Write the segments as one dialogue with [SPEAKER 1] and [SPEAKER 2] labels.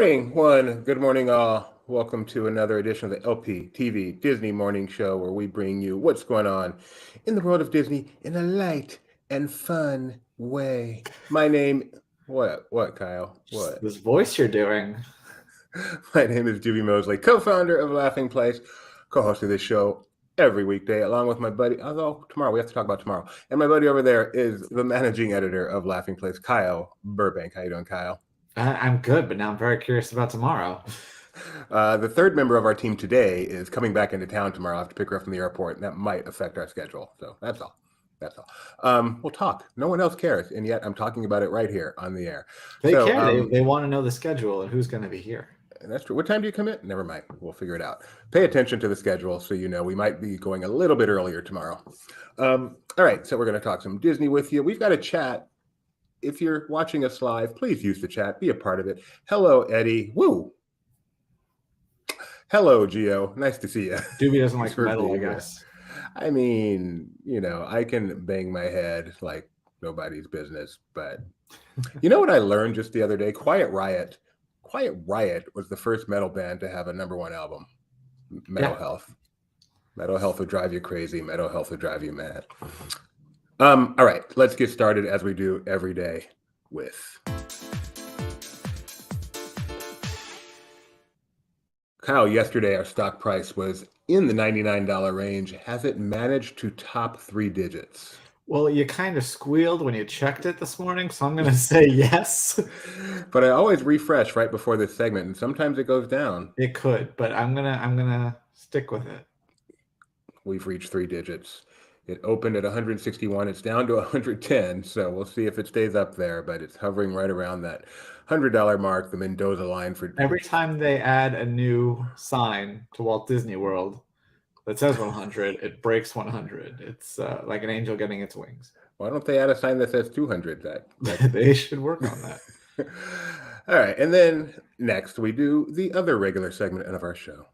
[SPEAKER 1] morning, one. Good morning, all. Welcome to another edition of the LPTV Disney Morning Show, where we bring you what's going on in the world of Disney in a light and fun way. My name, what, Kyle? What?
[SPEAKER 2] This voice you're doing.
[SPEAKER 1] My name is Dewey Mosley, co-founder of Laughing Place, co-host of this show every weekday, along with my buddy. Although tomorrow we have to talk about tomorrow, and my buddy over there is the managing editor of Laughing Place, Kyle Burbank. How you doing, Kyle?
[SPEAKER 2] I'm good, but now I'm very curious about tomorrow.
[SPEAKER 1] The third member of our team today is coming back into town tomorrow. I have to pick her up from the airport, and that might affect our schedule. So that's all. That's all. We'll talk. No one else cares, and yet I'm talking about it right here on the air.
[SPEAKER 2] They care. They want to know the schedule and who's going to be here.
[SPEAKER 1] That's true. What time do you come in? Never mind. We'll figure it out. Pay attention to the schedule so you know we might be going a little bit earlier tomorrow. All right, so we're going to talk some Disney with you. We've got a chat. If you're watching us live, please use the chat. Be a part of it. Hello, Eddie. Woo! Hello, Gio. Nice to see you.
[SPEAKER 2] Doobie doesn't like metal, I guess.
[SPEAKER 1] I mean, I can bang my head like nobody's business, but you know what I learned just the other day? Quiet Riot was the first metal band to have a #1 album. Metal Health. Metal Health will drive you crazy. Metal Health will drive you mad. All right, let's get started as we do every day with Kyle. Yesterday, our stock price was in the $99 range. Has it managed to top 3 digits?
[SPEAKER 2] Well, you kind of squealed when you checked it this morning, so I'm going to say yes.
[SPEAKER 1] But I always refresh right before this segment, and sometimes it goes down.
[SPEAKER 2] It could, but I'm gonna stick with it.
[SPEAKER 1] We've reached 3 digits. It opened at 161. It's down to 110, so we'll see if it stays up there, but it's hovering right around that $100 mark, the Mendoza line. For
[SPEAKER 2] every time they add a new sign to Walt Disney World that says 100, it breaks 100. It's like an angel getting its wings.
[SPEAKER 1] Why don't they add a sign that says 200?
[SPEAKER 2] They should work on that.
[SPEAKER 1] All right, and then next we do the other regular segment of our show.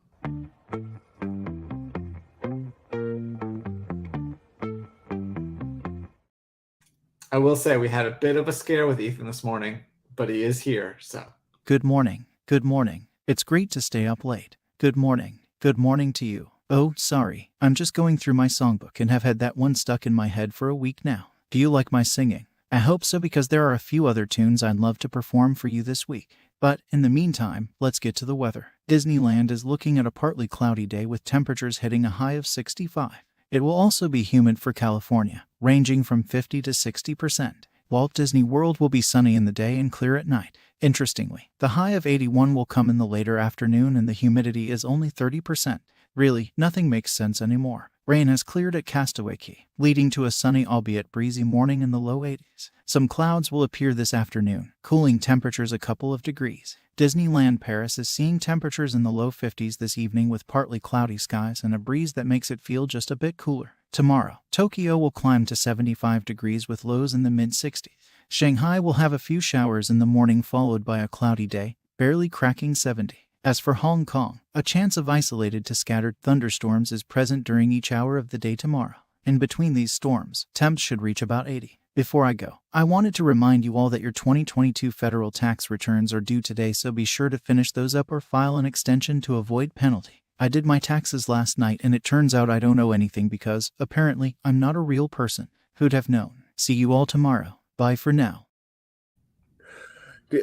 [SPEAKER 2] I will say we had a bit of a scare with Ethan this morning, but he is here, so.
[SPEAKER 3] Good morning. Good morning. It's great to stay up late. Good morning. Good morning to you. Oh, sorry. I'm just going through my songbook and have had that one stuck in my head for a week now. Do you like my singing? I hope so, because there are a few other tunes I'd love to perform for you this week. But in the meantime, let's get to the weather. Disneyland is looking at a partly cloudy day with temperatures hitting a high of 65. It will also be humid for California, ranging from 50 to 60%. Walt Disney World will be sunny in the day and clear at night. Interestingly, the high of 81 will come in the later afternoon and the humidity is only 30%. Really, nothing makes sense anymore. Rain has cleared at Castaway Cay, leading to a sunny albeit breezy morning in the low 80s. Some clouds will appear this afternoon, cooling temperatures a couple of degrees. Disneyland Paris is seeing temperatures in the low 50s this evening with partly cloudy skies and a breeze that makes it feel just a bit cooler. Tomorrow, Tokyo will climb to 75 degrees with lows in the mid-60s. Shanghai will have a few showers in the morning followed by a cloudy day, barely cracking 70. As for Hong Kong, a chance of isolated to scattered thunderstorms is present during each hour of the day tomorrow. In between these storms, temps should reach about 80. Before I go, I wanted to remind you all that your 2022 federal tax returns are due today, so be sure to finish those up or file an extension to avoid penalty. I did my taxes last night and it turns out I don't owe anything because, apparently, I'm not a real person. Who'd have known? See you all tomorrow. Bye for now.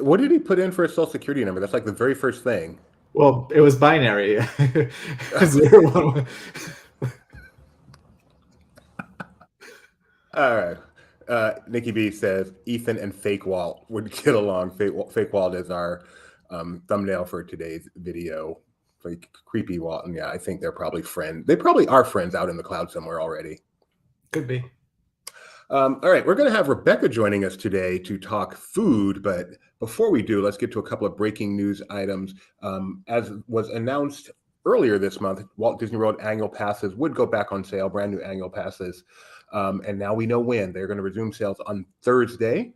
[SPEAKER 1] What did he put in for a social security number? That's like the very first thing.
[SPEAKER 2] Well, it was binary. 0, 1.
[SPEAKER 1] All right. Nikki B says Ethan and Fake Walt would get along. Fake Walt is our thumbnail for today's video. Like creepy Walt. And yeah, I think they're probably friends. They probably are friends out in the cloud somewhere already.
[SPEAKER 2] Could be.
[SPEAKER 1] All right, we're going to have Rebecca joining us today to talk food, but before we do, let's get to a couple of breaking news items. As was announced earlier this month, Walt Disney World annual passes would go back on sale, brand new annual passes, and now we know when. They're going to resume sales on Thursday,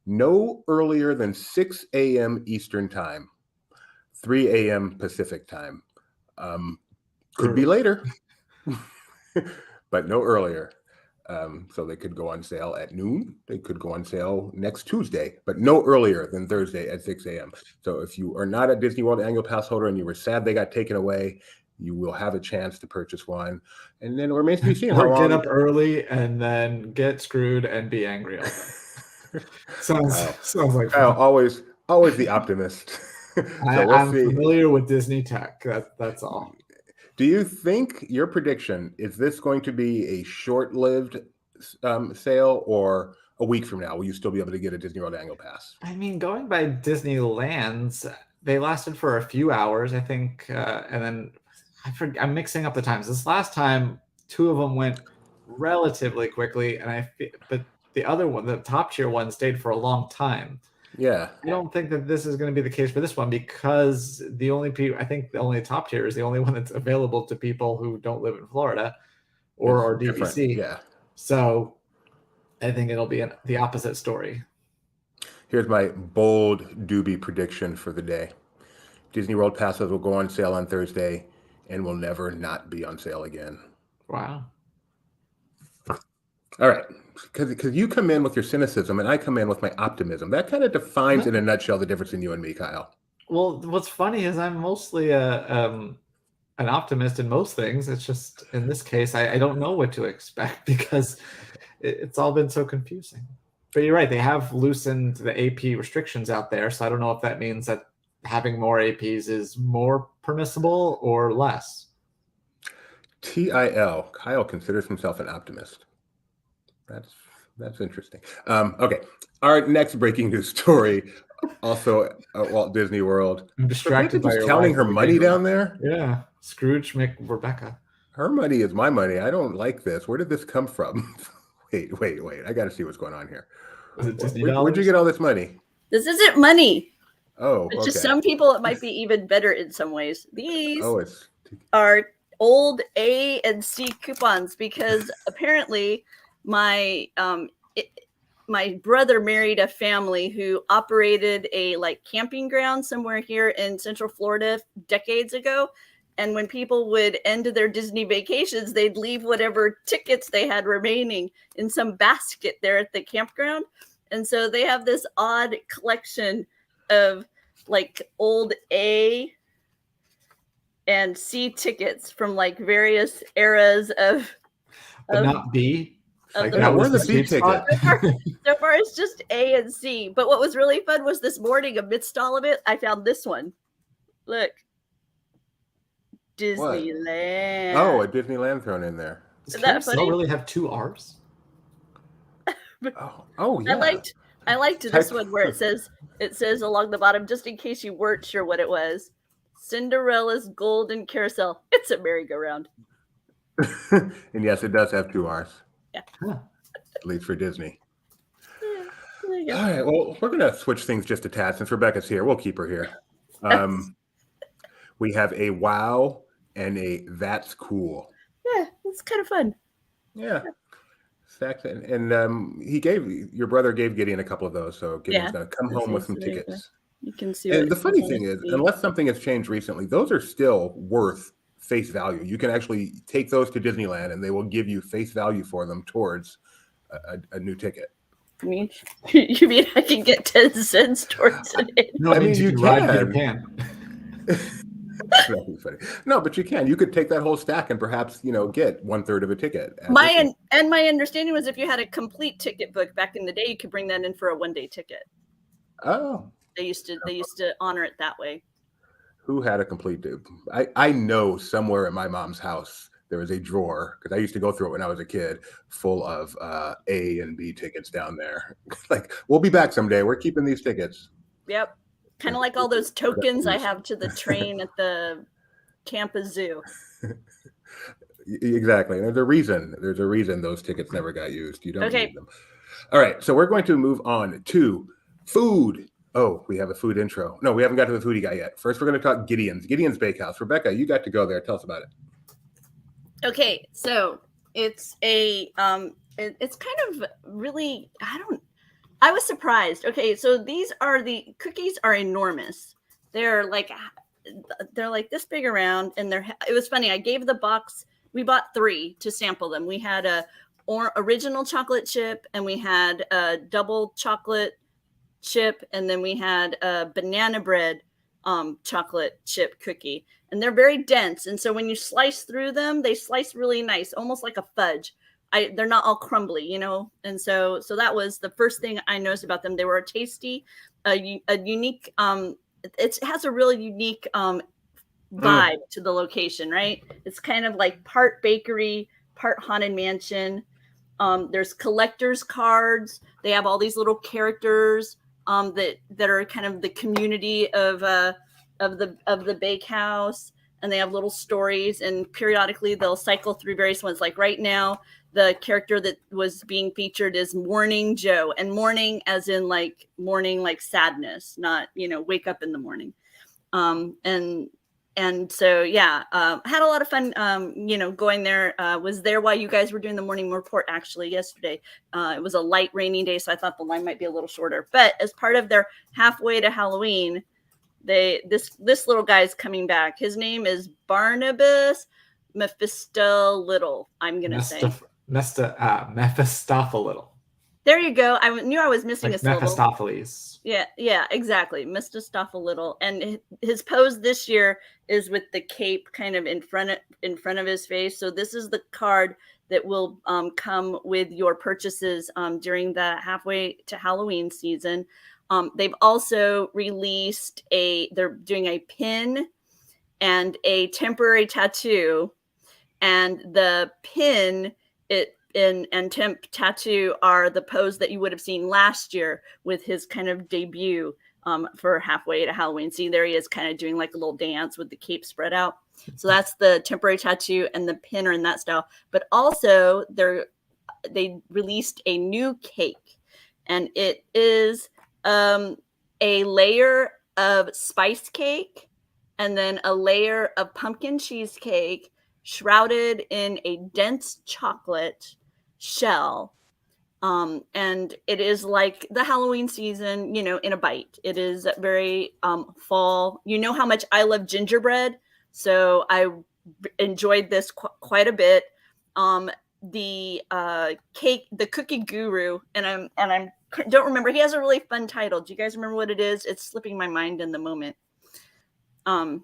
[SPEAKER 1] no earlier than 6 a.m. Eastern Time, 3 a.m. Pacific Time. Could be later, but no earlier. So they could go on sale at noon. They could go on sale next Tuesday, but no earlier than Thursday at 6 a.m. So if you are not a Disney World annual pass holder and you were sad they got taken away, you will have a chance to purchase one. And then it remains to be seen how
[SPEAKER 2] Or get
[SPEAKER 1] long.
[SPEAKER 2] up early and then get screwed and be angry all day. Sounds like
[SPEAKER 1] Kyle,
[SPEAKER 2] fun.
[SPEAKER 1] always the optimist. So we'll
[SPEAKER 2] I'm
[SPEAKER 1] see.
[SPEAKER 2] familiar with Disney tech. That's all.
[SPEAKER 1] Do you think your prediction is this going to be a short-lived sale, or a week from now will you still be able to get a Disney World annual pass?
[SPEAKER 2] I mean, going by Disneyland's, they lasted for a few hours, I think, and then I'm mixing up the times. This last time, 2 of them went relatively quickly, but the other one, the top tier one, stayed for a long time.
[SPEAKER 1] Yeah.
[SPEAKER 2] I don't think that this is going to be the case for this one, because I think the only top tier is the only one that's available to people who don't live in Florida or
[SPEAKER 1] It's different.
[SPEAKER 2] DVC.
[SPEAKER 1] Yeah.
[SPEAKER 2] So I think it'll be the opposite story.
[SPEAKER 1] Here's my bold doobie prediction for the day. Disney World passes will go on sale on Thursday and will never not be on sale again.
[SPEAKER 2] Wow.
[SPEAKER 1] All right. Because you come in with your cynicism and I come in with my optimism. That kind of defines in a nutshell the difference in you and me, Kyle.
[SPEAKER 2] Well, what's funny is I'm mostly an optimist in most things. It's just in this case, I don't know what to expect because it's all been so confusing. But you're right. They have loosened the AP restrictions out there. So I don't know if that means that having more APs is more permissible or less.
[SPEAKER 1] TIL. Kyle considers himself an optimist. That's interesting. Okay. Our next breaking news story, also at Walt Disney World.
[SPEAKER 2] I'm distracted by
[SPEAKER 1] just
[SPEAKER 2] your
[SPEAKER 1] counting
[SPEAKER 2] wife
[SPEAKER 1] her money down there.
[SPEAKER 2] Yeah. Scrooge McRebecca.
[SPEAKER 1] Her money is my money. I don't like this. Where did this come from? Wait. I got to see what's going on here.
[SPEAKER 2] Was it Disney
[SPEAKER 1] Where'd you get all this money?
[SPEAKER 4] This isn't money.
[SPEAKER 1] Oh,
[SPEAKER 4] It's
[SPEAKER 1] okay.
[SPEAKER 4] just some people it might be even better in some ways. These
[SPEAKER 1] it's
[SPEAKER 4] are old A and C coupons because apparently my brother married a family who operated a camping ground somewhere here in Central Florida decades ago. And when people would end their Disney vacations, they'd leave whatever tickets they had remaining in some basket there at the campground. And so they have this odd collection of old A and C tickets from various eras of
[SPEAKER 2] not B.
[SPEAKER 1] where's the B ticket?
[SPEAKER 4] So far, it's just A and C. But what was really fun was this morning, amidst all of it, I found this one. Look. Disneyland.
[SPEAKER 1] Oh, a Disneyland thrown in there.
[SPEAKER 2] Does Carousel really have 2 R's?
[SPEAKER 1] Oh yeah.
[SPEAKER 4] I liked this one where it says along the bottom, just in case you weren't sure what it was, Cinderella's Golden Carousel. It's a merry-go-round.
[SPEAKER 1] And yes, it does have 2 R's.
[SPEAKER 4] Yeah.
[SPEAKER 1] At least for Disney.
[SPEAKER 4] Yeah, there you go.
[SPEAKER 1] All right. Well, we're gonna switch things just a tad since Rebecca's here. We'll keep her here. We have a wow and a that's cool.
[SPEAKER 4] Yeah, it's kind of fun.
[SPEAKER 1] Yeah. And your brother gave Gideon a couple of those, so Gideon's gonna come home with some tickets.
[SPEAKER 4] You can see.
[SPEAKER 1] And the funny thing is, unless something has changed recently, those are still worth face value. You can actually take those to Disneyland and they will give you face value for them towards a new ticket.
[SPEAKER 4] I mean, you mean I can get 10 cents towards it?
[SPEAKER 2] No, I mean you can ride Peter Pan.
[SPEAKER 1] No, but you can. You could take that whole stack and perhaps get 1/3 of a ticket.
[SPEAKER 4] My understanding was if you had a complete ticket book back in the day, you could bring that in for a 1-day ticket.
[SPEAKER 1] Oh,
[SPEAKER 4] they used to honor it that way.
[SPEAKER 1] Who had a complete? I know somewhere at my mom's house there was a drawer, because I used to go through it when I was a kid, full of A and B tickets down there. We'll be back someday. We're keeping these tickets.
[SPEAKER 4] Yep. Kind of like all those tokens I have to the train at the Tampa Zoo.
[SPEAKER 1] Exactly. And there's a reason those tickets never got used. You don't need them. All right. So we're going to move on to food. Oh, we have a food intro. No, we haven't got to the foodie guy yet. First, we're going to talk Gideon's Bakehouse. Rebecca, you got to go there. Tell us about it.
[SPEAKER 4] Okay. So it's it's kind of really, I was surprised. Okay, so the cookies are enormous. They're like this big around, and it was funny. I gave the box. We bought 3 to sample them. We had a original chocolate chip, and we had a double chocolate chip, and then we had a banana bread chocolate chip cookie. And they're very dense, and so when you slice through them, they slice really nice, almost like a fudge. They're not all crumbly, you know. And so that was the first thing I noticed about them. They were tasty, a unique. It has a really unique vibe to the location, right? It's kind of like part bakery, part haunted mansion. There's collector's cards. They have all these little characters that are kind of the community of the bakehouse, and they have little stories. And periodically they'll cycle through various ones. Like right now, the character that was being featured is Morning Joe, and morning as in like morning, like sadness, not, you know, wake up in the morning. And so, yeah, had a lot of fun, you know, going there. Was there while you guys were doing the morning report, actually, yesterday. It was a light rainy day, so I thought the line might be a little shorter. But as part of their halfway to Halloween, this little guy's coming back. His name is Barnabas Mephisto-Little, I'm going to say.
[SPEAKER 2] Mephistopheles.
[SPEAKER 4] There you go. I knew I was missing
[SPEAKER 2] Like
[SPEAKER 4] a syllable.
[SPEAKER 2] Mephistopheles.
[SPEAKER 4] Yeah, exactly. Mephistopheles. And his pose this year is with the cape kind of in front of his face. So this is the card that will come with your purchases during the halfway to Halloween season. They've also released they're doing a pin and a temporary tattoo, and the pin and temp tattoo are the pose that you would have seen last year with his kind of debut for halfway to Halloween. See, there he is kind of doing like a little dance with the cape spread out. So that's the temporary tattoo, and the pin are in that style. But also they released a new cake, and it is a layer of spice cake and then a layer of pumpkin cheesecake shrouded in a dense chocolate shell. And it is like the Halloween season, you know, in a bite. It is very fall. You know how much I love gingerbread, so I enjoyed this quite a bit. The cake, the cookie guru, and I don't remember. He has a really fun title. Do you guys remember what it is? It's slipping my mind in the moment. But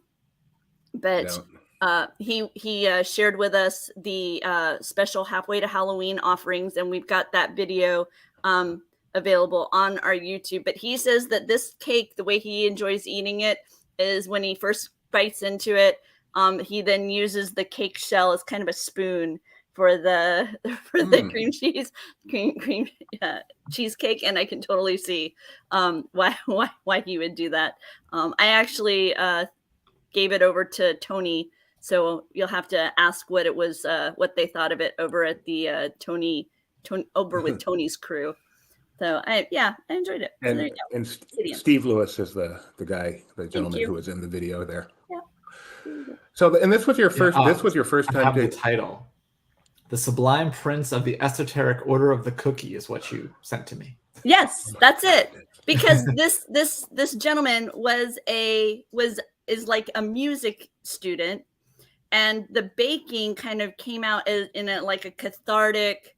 [SPEAKER 4] he shared with us the special halfway to Halloween offerings, and we've got that video available on our YouTube. But he says that this cake, the way he enjoys eating it is when he first bites into it, he then uses the cake shell as kind of a spoon for the cream cheesecake, and I can totally see why he would do that. I actually gave it over to Tony, so you'll have to ask what it was, what they thought of it over at the Tony over with Tony's crew. So I enjoyed it. So
[SPEAKER 1] and Steve Lewis is the gentleman who was in the video there.
[SPEAKER 4] Yeah.
[SPEAKER 1] So, and this was your first. This was your first time
[SPEAKER 2] to the title. The Sublime Prince of the Esoteric Order of the Cookie is what you sent to me.
[SPEAKER 4] Yes, that's it. Because this gentleman is like a music student, and the baking kind of came out in like a cathartic.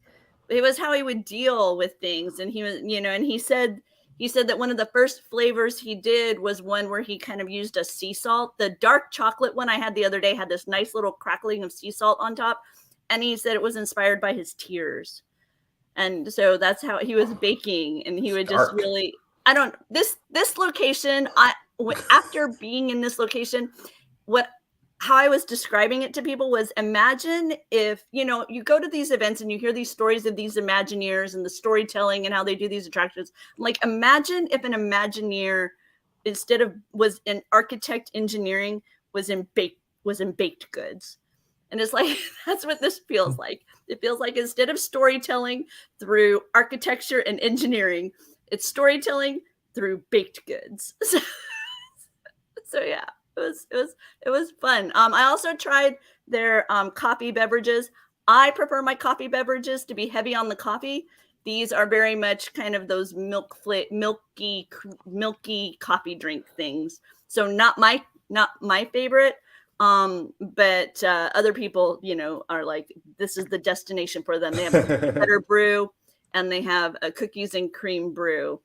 [SPEAKER 4] It was how he would deal with things, and he was, you know, and he said that one of the first flavors he did was one where he kind of used a sea salt. The dark chocolate one I had the other day had this nice little crackling of sea salt on top, and he said it was inspired by his tears. And so that's how he was baking, and he would just really, this location, after being in this location, how I was describing it to people was, imagine if, you know, you go to these events and you hear these stories of these Imagineers and the storytelling and how they do these attractions. Like, imagine if an Imagineer, instead of was in architect engineering, was in baked goods. And it's like, that's what this feels like. It feels like instead of storytelling through architecture and engineering, it's storytelling through baked goods. So yeah, it was fun. I also tried their coffee beverages. I prefer my coffee beverages to be heavy on the coffee. These are very much kind of those milky coffee drink things. So not my favorite, But other people, are like, this is the destination for them. They have a butter brew and they have a cookies and cream brew.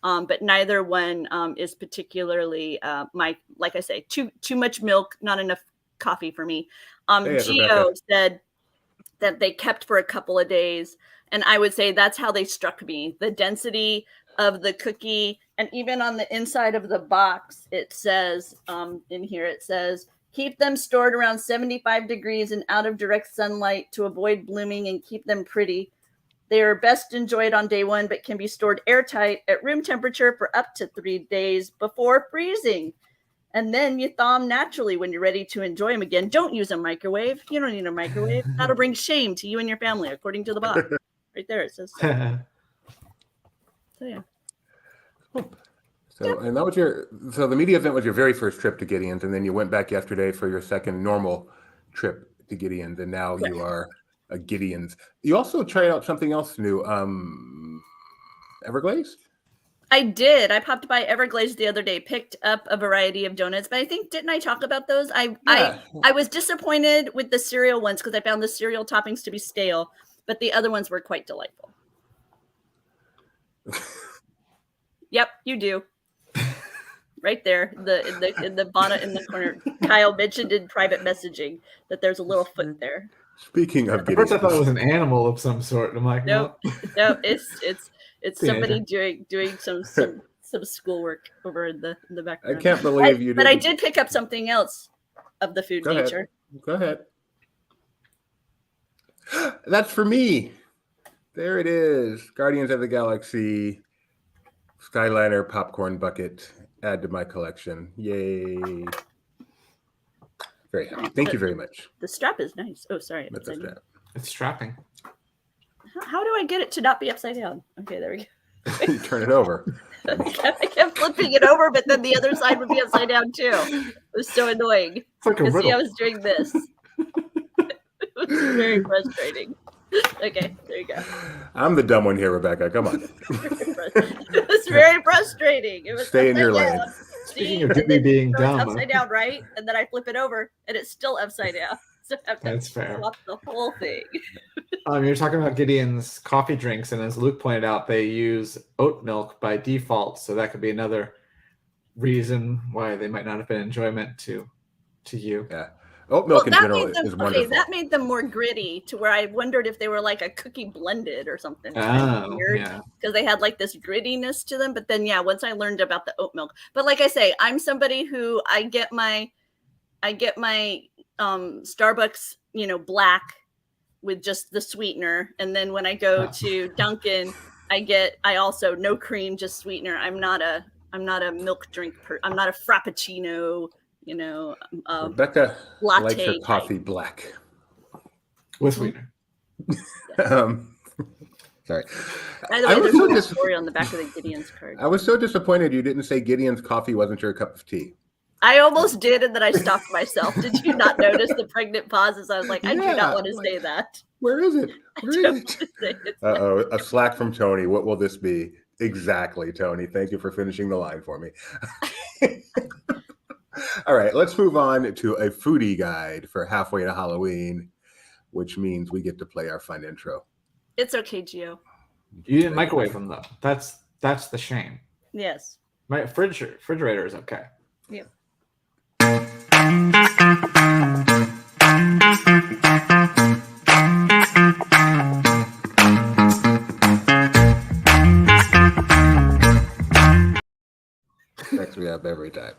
[SPEAKER 4] But neither one is particularly like I say, too much milk, not enough coffee for me. Gio said that they kept for a couple of days, and I would say that's how they struck me. The density of the cookie, and even on the inside of the box, it says in here, it says, keep them stored around 75 degrees and out of direct sunlight to avoid blooming and keep them pretty. They are best enjoyed on day one, but can be stored airtight at room temperature for up to 3 days before freezing. And then you thaw them naturally when you're ready to enjoy them again. Don't use a microwave. You don't need a microwave. That'll bring shame to you and your family, according to the box. Right there, it says so. So yeah.
[SPEAKER 1] So, and that was so the media event was your very first trip to Gideon's, and then you went back yesterday for your second normal trip to Gideon's, and now you are a Gideon's. You also tried out something else new, Everglazed?
[SPEAKER 4] I did. I popped by Everglazed the other day, picked up a variety of donuts, but I think, didn't I talk about those? I was disappointed with the cereal ones because I found the cereal toppings to be stale, but the other ones were quite delightful. Yep, you do. Right there, in the bonnet in the corner. Kyle mentioned in private messaging that there's a little foot there.
[SPEAKER 1] Speaking of
[SPEAKER 2] At first, I thought it was an animal of some sort. I'm like,
[SPEAKER 4] nope, it's somebody doing some schoolwork over in the background.
[SPEAKER 1] I can't believe you did.
[SPEAKER 4] But I did pick up something else of the food nature.
[SPEAKER 1] Go ahead. That's for me. There it is. Guardians of the Galaxy Skyliner popcorn bucket. Add to my collection. Yay. Very happy. Thank you very much.
[SPEAKER 4] The strap is nice. Oh, sorry.
[SPEAKER 1] That's a strap.
[SPEAKER 2] It's strapping.
[SPEAKER 4] How do I get it to not be upside down? Okay, there we go.
[SPEAKER 1] You turn it over.
[SPEAKER 4] I kept flipping it over, but then the other side would be upside down too. It was so annoying.
[SPEAKER 2] It's like a riddle.
[SPEAKER 4] See, I was doing this. It was very frustrating. Okay, there you go.
[SPEAKER 1] I'm the dumb one here, Rebecca. Come on.
[SPEAKER 4] It was very frustrating. It was
[SPEAKER 1] Stay in your lane.
[SPEAKER 2] Speaking of Jimmy being dumb,
[SPEAKER 4] upside down, right? And then I flip it over, and it's still upside down. So I have to
[SPEAKER 2] that's fair.
[SPEAKER 4] flop the whole thing.
[SPEAKER 2] You're talking about Gideon's coffee drinks, and as Luke pointed out, they use oat milk by default, so that could be another reason why they might not have been enjoyment to you.
[SPEAKER 1] Yeah. Oat milk in general is wonderful.
[SPEAKER 4] That made them more gritty to where I wondered if they were like a cookie blended or something.
[SPEAKER 2] Weird,
[SPEAKER 4] because they had like this grittiness to them. But then, once I learned about the oat milk. But like I say, I'm somebody who I get my Starbucks, black with just the sweetener, and then when I go to Dunkin', I also no cream, just sweetener. I'm not a milk drink. I'm not a frappuccino.
[SPEAKER 1] Rebecca likes her coffee black
[SPEAKER 2] with sweetener.
[SPEAKER 1] Sorry.
[SPEAKER 4] By the way, there's a story on the back of the Gideon's card.
[SPEAKER 1] I was so disappointed you didn't say Gideon's coffee wasn't your cup of tea.
[SPEAKER 4] I almost did, and then I stopped myself. Did you not notice the pregnant pauses? I was like, I do not want to say that.
[SPEAKER 1] Where is it? Where is it? Uh-oh, a Slack from Tony. What will this be? Exactly, Tony. Thank you for finishing the line for me. All right, let's move on to a foodie guide for halfway to Halloween, which means we get to play our fun intro.
[SPEAKER 4] It's okay, Gio.
[SPEAKER 2] You didn't microwave them, though. That's the shame.
[SPEAKER 4] Yes.
[SPEAKER 2] My refrigerator is okay.
[SPEAKER 4] Yep.
[SPEAKER 1] Next we have every time.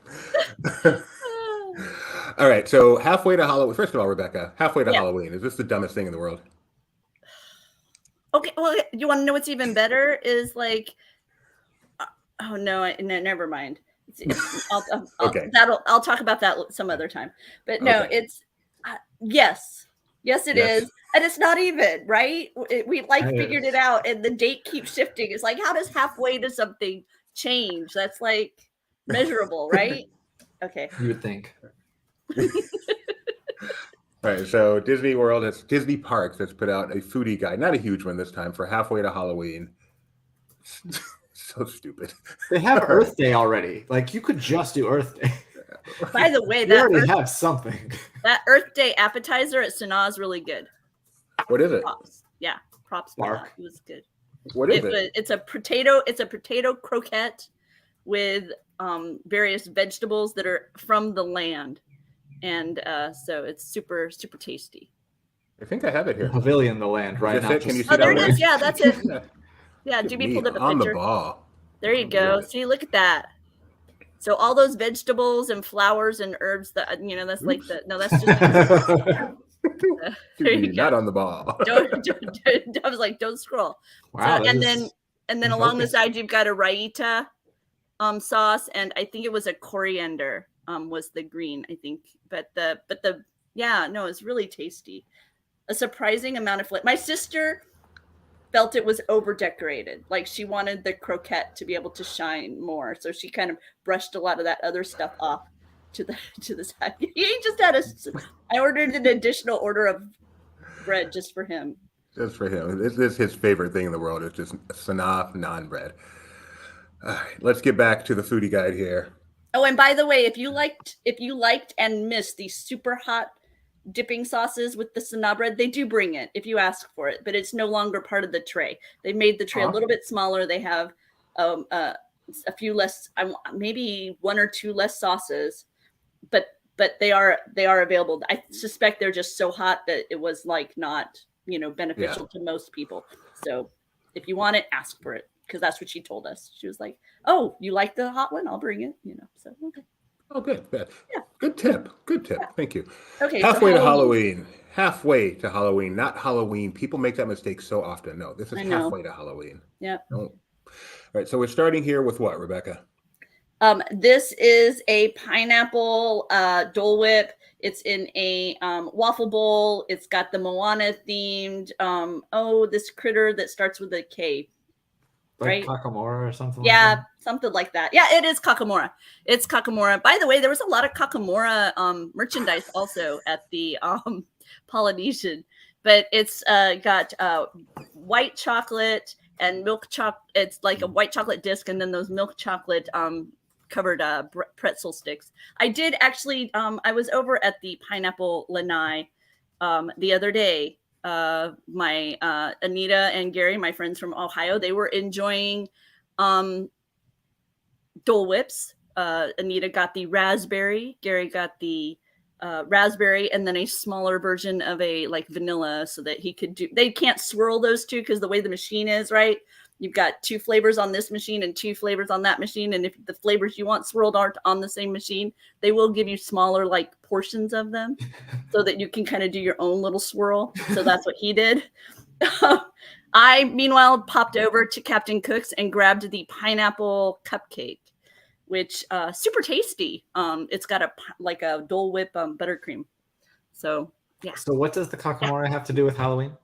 [SPEAKER 1] All right, so halfway to Halloween. First of all, Rebecca, halfway to Halloween. Is this the dumbest thing in the world?
[SPEAKER 4] Okay, well, you want to know what's even better is like, oh no, never mind. I'll talk about that some other time. But no, it's yes, it is, and it's not even right. We figured it out, and the date keeps shifting. It's like, how does halfway to something change? That's like measurable, right? Okay,
[SPEAKER 2] you would think.
[SPEAKER 1] All right, so Disney Parks has put out a foodie guide, not a huge one this time, for halfway to Halloween. So stupid.
[SPEAKER 2] They have Earth Day already. Like, you could just do Earth Day.
[SPEAKER 4] By the way,
[SPEAKER 2] You already have something.
[SPEAKER 4] that Earth Day appetizer at Sanaa is really good.
[SPEAKER 1] What is it?
[SPEAKER 4] Props. Yeah, props for
[SPEAKER 2] Bark.
[SPEAKER 4] that. It was good.
[SPEAKER 1] What is it?
[SPEAKER 4] It's a potato croquette with various vegetables that are from the land. And so it's super, super tasty.
[SPEAKER 1] I think I have it here.
[SPEAKER 2] Pavilion the land, right?
[SPEAKER 1] this
[SPEAKER 2] Not
[SPEAKER 1] it? Can
[SPEAKER 2] just
[SPEAKER 1] you see
[SPEAKER 4] Oh, there
[SPEAKER 1] that
[SPEAKER 4] it
[SPEAKER 1] one?
[SPEAKER 4] is. Yeah, that's it.
[SPEAKER 1] Yeah.
[SPEAKER 4] Yeah,
[SPEAKER 1] Look at
[SPEAKER 4] Jimmy
[SPEAKER 1] me
[SPEAKER 4] pulled up a
[SPEAKER 1] on the
[SPEAKER 4] picture.
[SPEAKER 1] ball.
[SPEAKER 4] There you go. See, look at that. So all those vegetables and flowers and herbs that that's like the no, that's just there you
[SPEAKER 1] Not
[SPEAKER 4] go.
[SPEAKER 1] on the ball.
[SPEAKER 4] don't, I was like, don't scroll.
[SPEAKER 2] Wow.
[SPEAKER 4] So, and then along the side you've got a raita sauce, and I think it was a coriander was the green, I think. But the yeah, no, it's really tasty. A surprising amount of flavor. My sister felt it was over decorated. Like she wanted the croquette to be able to shine more. So she kind of brushed a lot of that other stuff off to the side. He just had I ordered an additional order of bread just for him.
[SPEAKER 1] Just for him. This is his favorite thing in the world. It's just Sanaa naan bread. All right, let's get back to the foodie guide here.
[SPEAKER 4] Oh, and by the way, if you liked and missed these super hot dipping sauces with the Sanaa bread, they do bring it if you ask for it, but it's no longer part of the tray. They made the tray a little bit smaller. They have a few less, maybe one or two less sauces, but they are available. I suspect they're just so hot that it was like not beneficial to most people. So if you want it, ask for it, because that's what she told us. She was like, "Oh, you like the hot one? I'll bring it." So okay.
[SPEAKER 1] Oh, good. Yeah. Good tip. Yeah. Thank you.
[SPEAKER 4] Okay.
[SPEAKER 1] Halfway to Halloween. Halfway to Halloween, not Halloween. People make that mistake so often. No, this is halfway to Halloween.
[SPEAKER 4] Yeah.
[SPEAKER 1] No. All right. So we're starting here with what, Rebecca?
[SPEAKER 4] This is a pineapple Dole Whip. It's in a waffle bowl. It's got the Moana themed. This critter that starts with a K.
[SPEAKER 2] Like Kakamora or something.
[SPEAKER 4] Yeah,
[SPEAKER 2] like that?
[SPEAKER 4] something like that. Yeah, it is Kakamora. It's Kakamora. By the way, there was a lot of Kakamora merchandise also at the Polynesian, but it's got white chocolate and milk chocolate. It's like a white chocolate disc, and then those milk chocolate covered pretzel sticks. I did actually. I was over at the Pineapple Lanai the other day. My Anita and Gary, my friends from Ohio, they were enjoying Dole Whips. Anita got the raspberry, Gary got the raspberry, and then a smaller version of a like vanilla, so that he could do. They can't swirl those two because the way the machine is, right? You've got two flavors on this machine and two flavors on that machine, and if the flavors you want swirled aren't on the same machine, they will give you smaller like portions of them, so that you can kind of do your own little swirl. So that's what he did. I meanwhile popped over to Captain Cook's and grabbed the pineapple cupcake, which super tasty. It's got a Dole Whip buttercream. So yeah.
[SPEAKER 2] So what does the Kakamora have to do with Halloween?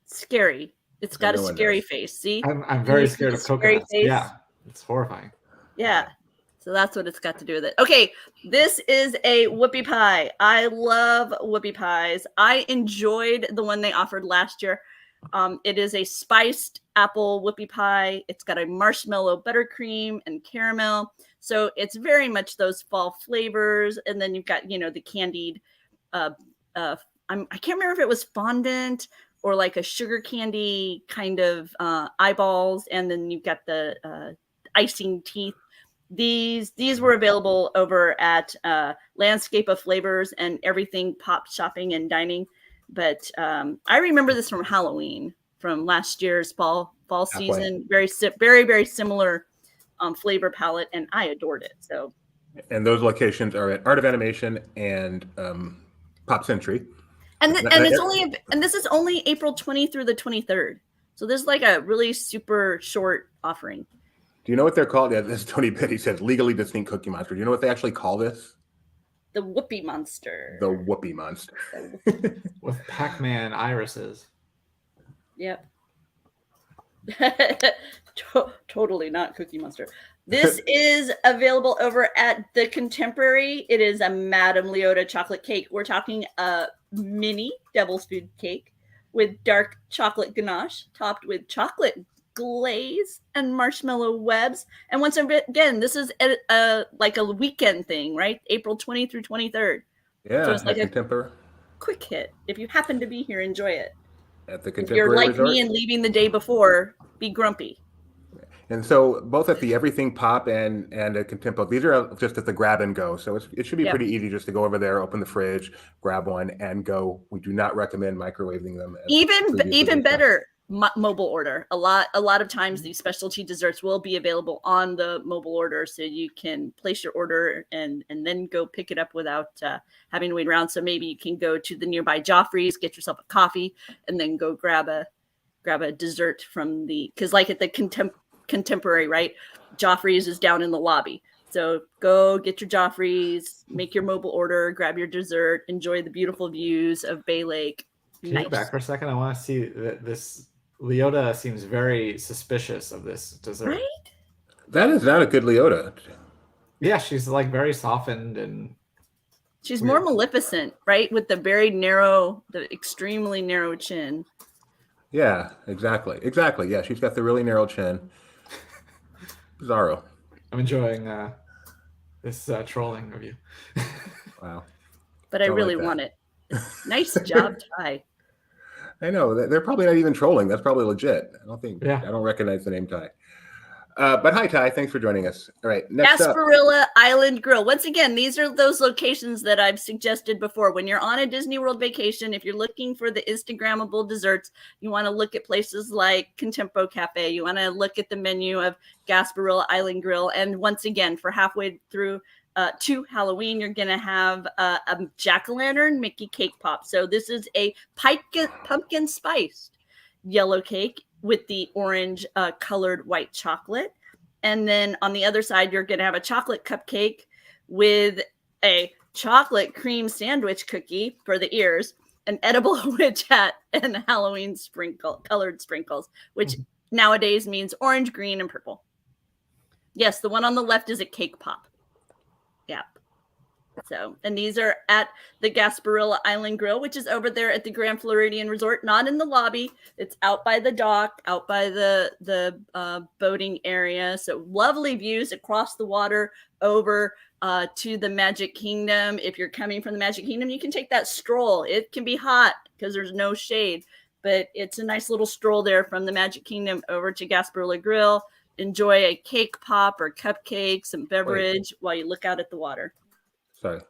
[SPEAKER 4] Scary. It's got a scary face. See,
[SPEAKER 2] I'm very scared of coconuts. Yeah, it's horrifying.
[SPEAKER 4] Yeah, so that's what it's got to do with it. Okay, this is a whoopie pie. I love whoopie pies. I enjoyed the one they offered last year. It is a spiced apple whoopie pie. It's got a marshmallow buttercream and caramel. So it's very much those fall flavors. And then you've got, the candied, I can't remember if it was fondant or like a sugar candy kind of eyeballs. And then you've got the icing teeth. These were available over at Landscape of Flavors and Everything Pop Shopping and Dining. But I remember this from Halloween, from last year's fall season. Very, very similar flavor palette, and I adored it. So,
[SPEAKER 1] and those locations are at Art of Animation and Pop Century.
[SPEAKER 4] And this is only April 20 through the 23rd. So this is like a really super short offering.
[SPEAKER 1] Do you know what they're called? Yeah, this is Tony Pitt. He says legally distinct Cookie Monster. Do you know what they actually call this?
[SPEAKER 4] The Whoopie Monster.
[SPEAKER 1] The Whoopie Monster.
[SPEAKER 2] With Pac-Man irises.
[SPEAKER 4] Yep. Totally not Cookie Monster. This is available over at The Contemporary. It is a Madame Leota chocolate cake. We're talking a mini devil's food cake with dark chocolate ganache topped with chocolate glaze and marshmallow webs. And once again, this is like a weekend thing, right? April 20 through 23rd.
[SPEAKER 1] Yeah,
[SPEAKER 4] So it's like a
[SPEAKER 1] Contemporary
[SPEAKER 4] quick hit. If you happen to be here, enjoy it.
[SPEAKER 1] at the
[SPEAKER 4] If you're
[SPEAKER 1] Contemporary
[SPEAKER 4] like
[SPEAKER 1] Resort.
[SPEAKER 4] me and leaving the day before, be grumpy.
[SPEAKER 1] And so both at the Everything Pop and at Contempo, these are just at the grab and go. So it should be
[SPEAKER 4] Yep.
[SPEAKER 1] pretty easy just to go over there, open the fridge, grab one, and go. We do not recommend microwaving them. as
[SPEAKER 4] Even
[SPEAKER 1] previously discussed.
[SPEAKER 4] better, mobile order. A lot of times these specialty desserts will be available on the mobile order, so you can place your order and then go pick it up without having to wait around. So maybe you can go to the nearby Joffrey's, get yourself a coffee, and then go grab a dessert from because like at the Contemporary, right? Joffrey's is down in the lobby. So go get your Joffrey's, make your mobile order, grab your dessert, enjoy the beautiful views of Bay Lake.
[SPEAKER 2] Can you go back for a second? I want to see that this Leota seems very suspicious of this dessert.
[SPEAKER 4] Right?
[SPEAKER 1] That is not a good Leota.
[SPEAKER 2] Yeah, she's like very softened and
[SPEAKER 4] She's
[SPEAKER 2] weird.
[SPEAKER 4] more Maleficent, right? With the very narrow, the extremely narrow chin.
[SPEAKER 1] Yeah, exactly. Yeah, she's got the really narrow chin. Bizarro.
[SPEAKER 2] I'm enjoying this trolling of you.
[SPEAKER 1] Wow.
[SPEAKER 4] But I
[SPEAKER 1] Don't
[SPEAKER 4] really
[SPEAKER 1] like that.
[SPEAKER 4] want it. Nice job, Ty.
[SPEAKER 1] I know they're probably not even trolling. That's probably legit. I don't recognize the name Ty. But hi, Ty. Thanks for joining us. All right. Next up.
[SPEAKER 4] Gasparilla Island Grill. Once again, these are those locations that I've suggested before. When you're on a Disney World vacation, if you're looking for the Instagrammable desserts, you want to look at places like Contempo Cafe. You want to look at the menu of Gasparilla Island Grill. And once again, for halfway through to Halloween, you're going to have a jack-o'-lantern Mickey cake pop. So this is a pumpkin spiced yellow cake with the orange colored white chocolate. And then on the other side, you're going to have a chocolate cupcake with a chocolate cream sandwich cookie for the ears, an edible witch hat, and Halloween colored sprinkles, which nowadays means orange, green, and purple. Yes, the one on the left is a cake pop. Yeah. So, and these are at the Gasparilla Island Grill, which is over there at the Grand Floridian Resort, not in the lobby. It's out by the dock, out by the boating area. So lovely views across the water over to the Magic Kingdom. If you're coming from the Magic Kingdom, you can take that stroll. It can be hot because there's no shade, but it's a nice little stroll there from the Magic Kingdom over to Gasparilla Grill. Enjoy a cake pop or cupcake, some beverage while you look out at the water.
[SPEAKER 1] Sorry.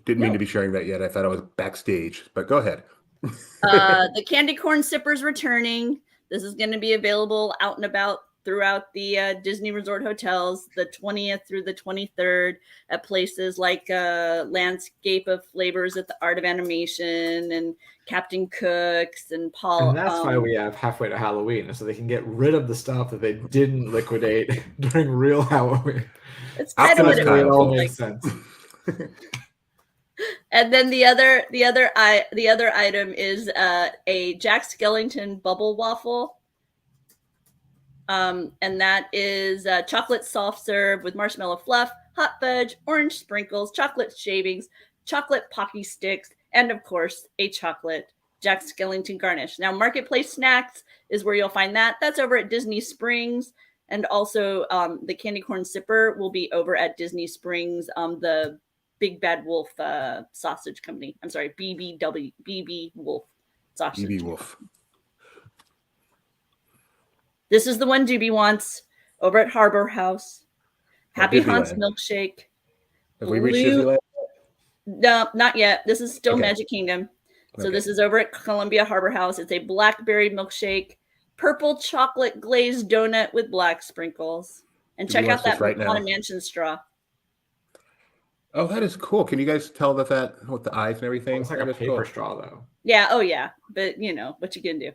[SPEAKER 1] Didn't mean to be sharing that yet. I thought I was backstage, but go ahead.
[SPEAKER 4] The candy corn sipper's returning. This is going to be available out and about throughout the Disney Resort hotels, the 20th through the 23rd, at places like Landscape of Flavors at the Art of Animation and Captain Cook's and Paul.
[SPEAKER 2] And that's why we have halfway to Halloween, so they can get rid of the stuff that they didn't liquidate during real Halloween.
[SPEAKER 4] It's kind of what it
[SPEAKER 2] all
[SPEAKER 4] like.
[SPEAKER 2] makes sense.
[SPEAKER 4] And then the other item is a Jack Skellington bubble waffle. And that is chocolate soft serve with marshmallow fluff, hot fudge, orange sprinkles, chocolate shavings, chocolate pocky sticks, and of course a chocolate Jack Skellington garnish. Now, Marketplace Snacks is where you'll find that. That's over at Disney Springs. And also the candy corn sipper will be over at Disney Springs, the Big Bad Wolf sausage company. I'm sorry, BB Wolf sausage.
[SPEAKER 1] BB Wolf.
[SPEAKER 4] This is the one Doobie wants over at Harbor House. Happy Haunts
[SPEAKER 1] Disneyland.
[SPEAKER 4] milkshake.
[SPEAKER 1] Have we reached Disneyland?
[SPEAKER 4] No, not yet. This is still
[SPEAKER 1] Okay.
[SPEAKER 4] Magic Kingdom. So
[SPEAKER 1] Okay.
[SPEAKER 4] this is over at Columbia Harbor House. It's a blackberry milkshake, purple chocolate glazed donut with black sprinkles. And check out that Haunted Mansion straw.
[SPEAKER 1] Oh, that is cool. Can you guys tell that with the eyes and everything?
[SPEAKER 2] It's like
[SPEAKER 1] That
[SPEAKER 2] a
[SPEAKER 1] is
[SPEAKER 2] paper
[SPEAKER 1] cool.
[SPEAKER 2] straw, though.
[SPEAKER 4] Yeah, oh yeah. But you know, what you can do.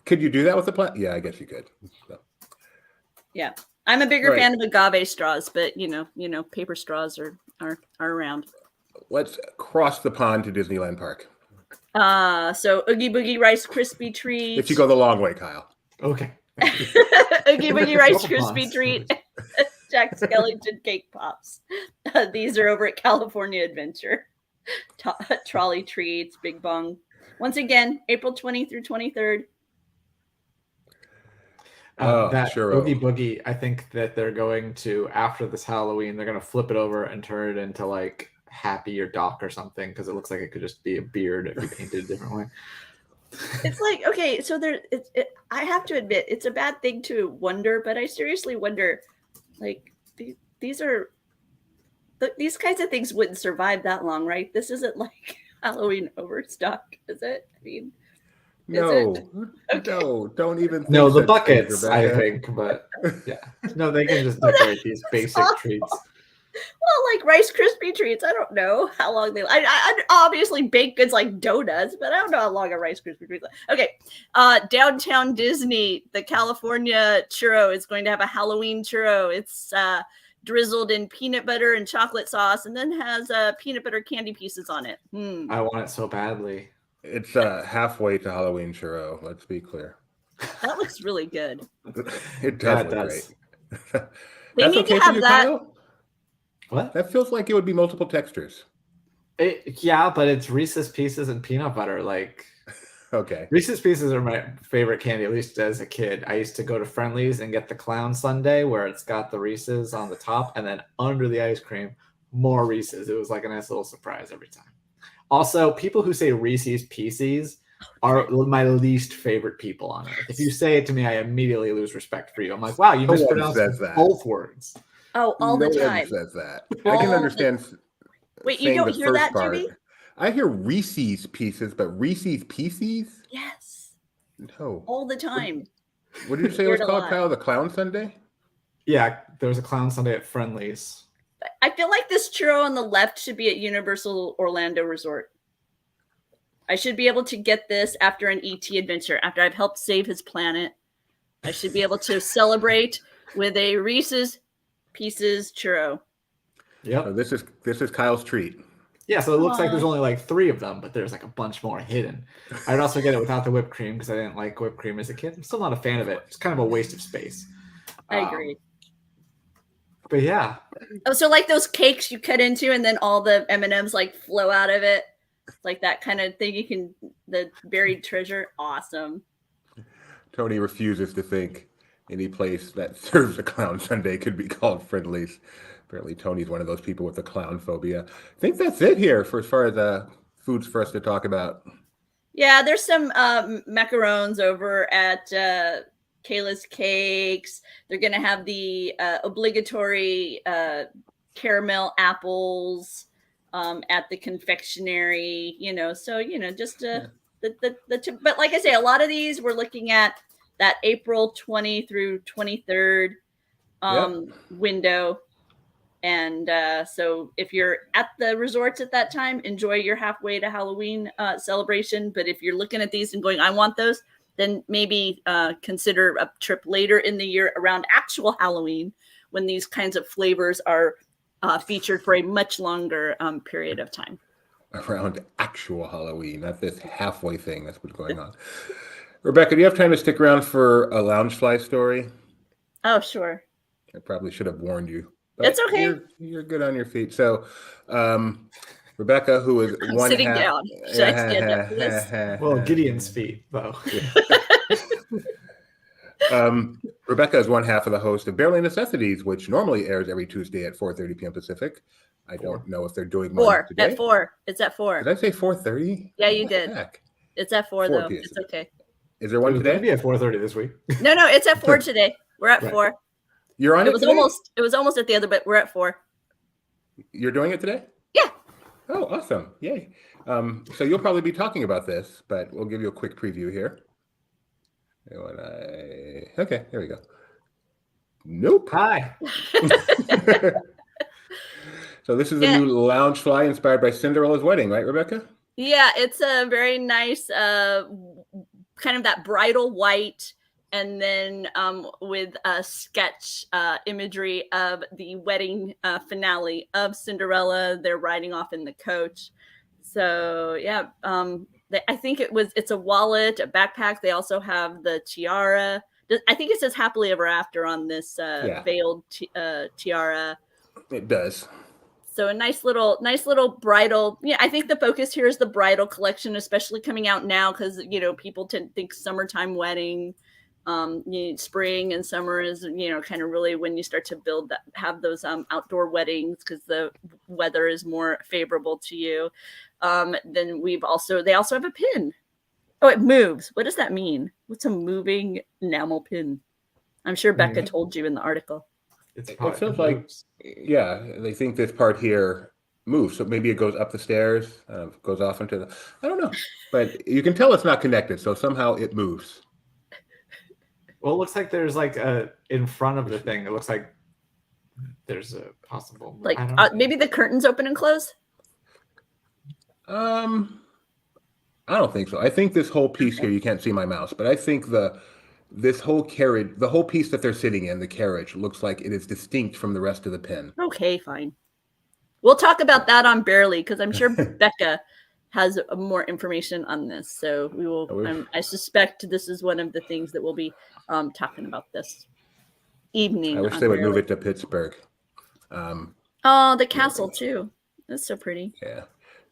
[SPEAKER 1] Could you do that with the plant? Yeah, I guess you could. So.
[SPEAKER 4] Yeah. I'm a bigger
[SPEAKER 1] Right.
[SPEAKER 4] fan of agave straws, but you know, paper straws are around.
[SPEAKER 1] Let's cross the pond to Disneyland Park.
[SPEAKER 4] So Oogie Boogie Rice Krispie treat.
[SPEAKER 1] If you go the long way, Kyle.
[SPEAKER 2] Okay.
[SPEAKER 4] Oogie Boogie Rice
[SPEAKER 2] Couple
[SPEAKER 4] Krispie
[SPEAKER 2] ponds.
[SPEAKER 4] treat. Jack Skellington cake pops. These are over at California Adventure. Trolley treats, Big Bong. Once again, April 20 through 23rd.
[SPEAKER 2] That
[SPEAKER 1] churro.
[SPEAKER 2] Oogie Boogie, I think that they're going to, after this Halloween, they're going to flip it over and turn it into like Happy or Doc or something, because it looks like it could just be a beard if you painted a different way.
[SPEAKER 4] It's like, okay, so I have to admit, it's a bad thing to wonder, but I seriously wonder, like, these kinds of things wouldn't survive that long, right? This isn't like Halloween overstock, is it? I mean,
[SPEAKER 1] No,
[SPEAKER 4] Okay.
[SPEAKER 1] no, don't even think
[SPEAKER 2] No, the
[SPEAKER 1] such things,
[SPEAKER 2] buckets, I
[SPEAKER 1] Rebecca.
[SPEAKER 2] think, but yeah. No, they can just decorate these basic treats.
[SPEAKER 4] Well, like Rice Krispie treats, I don't know how long they. I obviously baked goods like donuts, but I don't know how long a Rice Krispie treat. Okay, Downtown Disney, the California churro is going to have a Halloween churro. It's drizzled in peanut butter and chocolate sauce, and then has peanut butter candy pieces on it.
[SPEAKER 2] I want it so badly.
[SPEAKER 1] It's halfway to Halloween churro. Let's be clear.
[SPEAKER 4] That looks really good.
[SPEAKER 1] It does
[SPEAKER 2] Yeah, it
[SPEAKER 1] look
[SPEAKER 2] does.
[SPEAKER 1] great.
[SPEAKER 4] They
[SPEAKER 1] That's
[SPEAKER 4] need
[SPEAKER 1] okay
[SPEAKER 4] to
[SPEAKER 1] for
[SPEAKER 4] have
[SPEAKER 1] you,
[SPEAKER 4] that.
[SPEAKER 1] Kyle?
[SPEAKER 2] What?
[SPEAKER 1] That feels like it would be multiple textures.
[SPEAKER 2] Yeah, but it's Reese's Pieces and peanut butter. Like,
[SPEAKER 1] Okay.
[SPEAKER 2] Reese's Pieces are my favorite candy, at least as a kid. I used to go to Friendly's and get the clown sundae where it's got the Reese's on the top, and then under the ice cream, more Reese's. It was like a nice little surprise every time. Also, people who say Reese's Pieces are my least favorite people on earth. If you say it to me, I immediately lose respect for you. I'm like, wow, you
[SPEAKER 1] No one
[SPEAKER 2] mispronounced
[SPEAKER 1] says that.
[SPEAKER 2] both words.
[SPEAKER 4] Oh, all
[SPEAKER 1] No
[SPEAKER 4] the
[SPEAKER 1] one
[SPEAKER 4] time.
[SPEAKER 1] says that. I can
[SPEAKER 4] All
[SPEAKER 1] understand.
[SPEAKER 4] Wait, you
[SPEAKER 1] saying
[SPEAKER 4] don't
[SPEAKER 1] the
[SPEAKER 4] hear
[SPEAKER 1] first
[SPEAKER 4] that,
[SPEAKER 1] part.
[SPEAKER 4] Jimmy?
[SPEAKER 1] I hear Reese's Pieces, but Reese's Pieces?
[SPEAKER 4] Yes,
[SPEAKER 1] No.
[SPEAKER 4] all the time.
[SPEAKER 1] What did you say it
[SPEAKER 4] Hear
[SPEAKER 1] was
[SPEAKER 4] it a
[SPEAKER 1] called,
[SPEAKER 4] lot.
[SPEAKER 1] Kyle? The Clown Sundae?
[SPEAKER 2] Yeah, there was a clown sundae at Friendly's.
[SPEAKER 4] I feel like this churro on the left should be at Universal Orlando Resort. I should be able to get this after an ET adventure, after I've helped save his planet. I should be able to celebrate with a Reese's Pieces churro.
[SPEAKER 2] Yep.
[SPEAKER 1] So this is Kyle's treat.
[SPEAKER 2] Yeah, so it looks like there's
[SPEAKER 4] Aw.
[SPEAKER 2] only like 3 of them, but there's like a bunch more hidden. I'd also get it without the whipped cream because I didn't like whipped cream as a kid. I'm still not a fan of it. It's kind of a waste of space.
[SPEAKER 4] I agree.
[SPEAKER 2] But yeah,
[SPEAKER 4] Oh, so like those cakes you cut into, and then all the M&Ms like flow out of it, like that kind of thing. You can the buried treasure. Awesome.
[SPEAKER 1] Tony refuses to think any place that serves a clown sundae could be called Friendly's. Apparently, Tony's one of those people with the clown phobia. I think that's it here for as far as foods for us to talk about.
[SPEAKER 4] Yeah, there's some macarons over at Kayla's Cakes. They're going to have the obligatory caramel apples at the confectionery, so, just but like I say, a lot of these we're looking at that April 20 through 23rd window. And so if you're at the resorts at that time, enjoy your halfway to Halloween celebration. But if you're looking at these and going, I want those, then maybe consider a trip later in the year around actual Halloween when these kinds of flavors are featured for a much longer period of time.
[SPEAKER 1] Around actual Halloween, not this halfway thing. That's what's going on. Rebecca, do you have time to stick around for a Loungefly story?
[SPEAKER 4] Oh, sure.
[SPEAKER 1] I probably should have warned you. But
[SPEAKER 4] It's okay.
[SPEAKER 1] You're good on your feet. So, Rebecca, who is
[SPEAKER 4] I'm
[SPEAKER 1] one
[SPEAKER 4] sitting
[SPEAKER 1] half,
[SPEAKER 4] down. Should I stand up for this?
[SPEAKER 2] well, Gideon's feet, though.
[SPEAKER 1] Rebecca is one half of the host of Barely Necessities, which normally airs every Tuesday at 4:30 p.m. Pacific. I don't know if they're doing one today.
[SPEAKER 4] At 4. It's at 4.
[SPEAKER 1] Did I say 4:30?
[SPEAKER 4] Yeah, you did.
[SPEAKER 1] Heck?
[SPEAKER 4] It's at 4
[SPEAKER 1] 4
[SPEAKER 4] though.
[SPEAKER 1] p.m.
[SPEAKER 4] It's okay.
[SPEAKER 1] Is there one
[SPEAKER 2] It was
[SPEAKER 1] today?
[SPEAKER 2] maybe at 4:30 this week.
[SPEAKER 4] No, it's at 4 today. We're at
[SPEAKER 2] Right.
[SPEAKER 4] 4.
[SPEAKER 1] You're on it.
[SPEAKER 4] It was
[SPEAKER 1] today?
[SPEAKER 4] almost at the other, but we're at 4.
[SPEAKER 1] You're doing it today?
[SPEAKER 4] Yeah.
[SPEAKER 1] Oh, awesome. Yay. So you'll probably be talking about this, but we'll give you a quick preview here. Okay, there we go. Nope.
[SPEAKER 2] Hi.
[SPEAKER 1] So this is a new Loungefly inspired by Cinderella's wedding, right, Rebecca?
[SPEAKER 4] Yeah, it's a very nice kind of that bridal white, and then with a sketch imagery of the wedding finale of Cinderella. They're riding off in the coach. So yeah, I think it's a wallet, a backpack. They also have the tiara. I think it says happily ever after on this veiled tiara.
[SPEAKER 1] It does.
[SPEAKER 4] So a nice little bridal. Yeah, I think the focus here is the bridal collection, especially coming out now because people tend to think summertime wedding. Spring and summer is, kind of really when you start to have those outdoor weddings because the weather is more favorable to you. Then they also have a pin. Oh, it moves. What does that mean? What's a moving enamel pin? I'm sure Becca told you in the article.
[SPEAKER 2] It's
[SPEAKER 1] It feels like, yeah, they think this part here moves. So maybe it goes up the stairs, goes off into the, I don't know. But you can tell it's not connected. So somehow it moves.
[SPEAKER 2] Well, it looks like there's like in front of the thing. It looks like there's a possible,
[SPEAKER 4] like
[SPEAKER 2] I don't know.
[SPEAKER 4] Maybe the curtains open and close.
[SPEAKER 1] I don't think so. I think this whole piece here, you can't see my mouse, but I think this whole carriage, the whole piece that they're sitting in, the carriage, looks like it is distinct from the rest of the pin.
[SPEAKER 4] Okay, fine. We'll talk about that on Barely because I'm sure Becca has more information on this. So we will. I suspect this is one of the things that we'll be talking about this evening.
[SPEAKER 1] I wish they would move it to Pittsburgh.
[SPEAKER 4] Oh, the castle too. That's so pretty.
[SPEAKER 1] Yeah.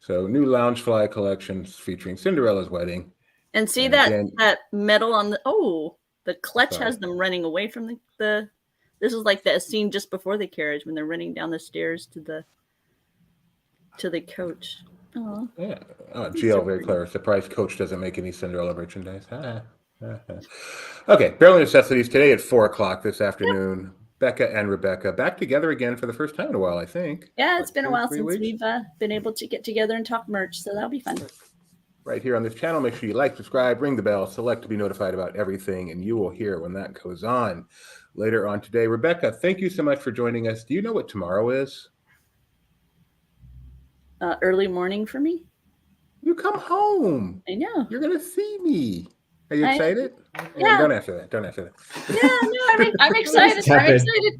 [SPEAKER 1] So new Loungefly collections featuring Cinderella's wedding.
[SPEAKER 4] And see that metal on the clutch has them running away from the. This is like the scene just before the carriage when they're running down the stairs to the coach. Oh
[SPEAKER 1] yeah. Oh, GL very clever. Surprised Coach doesn't make any Cinderella merchandise. Okay, Barely Necessities today at 4:00 this afternoon. Yep. Becca and Rebecca back together again for the first time in a while, I think.
[SPEAKER 4] Yeah, it's been a while since we've been able to get together and talk merch, so that'll be fun.
[SPEAKER 1] Right here on this channel, make sure you like, subscribe, ring the bell, select to be notified about everything, and you will hear when that goes on later on today. Rebecca, thank you so much for joining us. Do you know what tomorrow is?
[SPEAKER 4] Early morning for me.
[SPEAKER 1] You come home.
[SPEAKER 4] I know.
[SPEAKER 1] You're going to see me. Are you excited?
[SPEAKER 4] Yeah.
[SPEAKER 1] Don't answer that. Don't answer that.
[SPEAKER 4] Yeah, no, I'm excited. I'm excited.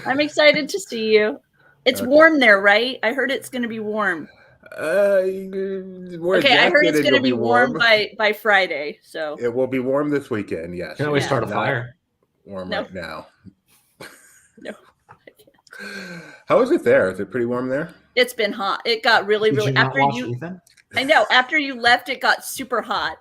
[SPEAKER 4] I'm excited to see you. It's warm there, right? I heard it's going to be warm.
[SPEAKER 1] Okay,
[SPEAKER 4] I heard it's going to be warm by Friday. So
[SPEAKER 1] it will be warm this weekend. Yes.
[SPEAKER 2] Can we start a fire?
[SPEAKER 1] Warm right now.
[SPEAKER 4] No.
[SPEAKER 1] How is it there? Is it pretty warm there?
[SPEAKER 4] It's been hot. It got really after you.
[SPEAKER 2] Ethan?
[SPEAKER 4] I know. After you left, it got super hot.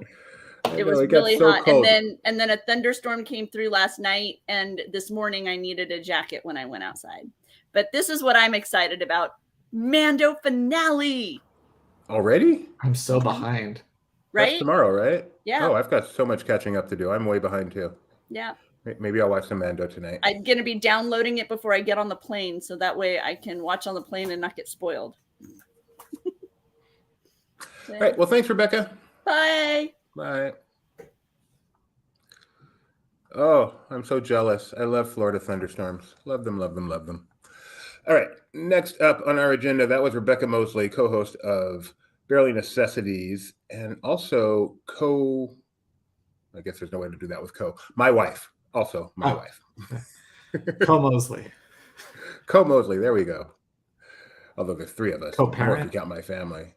[SPEAKER 4] It was really hot.
[SPEAKER 1] Cold.
[SPEAKER 4] And then a thunderstorm came through last night, and this morning I needed a jacket when I went outside. But this is what I'm excited about. Mando finale.
[SPEAKER 1] Already?
[SPEAKER 2] I'm so behind.
[SPEAKER 4] Right?
[SPEAKER 1] That's tomorrow, right?
[SPEAKER 4] Yeah.
[SPEAKER 1] Oh, I've got so much catching up to do. I'm way behind too.
[SPEAKER 4] Yeah.
[SPEAKER 1] Maybe I'll watch some Mando tonight.
[SPEAKER 4] I'm going to be downloading it before I get on the plane, so that way I can watch on the plane and not get spoiled.
[SPEAKER 1] All right. Well, thanks, Rebecca.
[SPEAKER 4] Bye.
[SPEAKER 1] Bye. Oh, I'm so jealous. I love Florida thunderstorms. Love them, love them, love them. All right. Next up on our agenda, that was Rebecca Mosley, co-host of Barely Necessities, and also I guess there's no way to do that with my wife. Also my wife.
[SPEAKER 2] Co-Mosley.
[SPEAKER 1] Co-Mosley. There we go. Although there's three of us.
[SPEAKER 2] Co-parent.
[SPEAKER 1] If you count my family.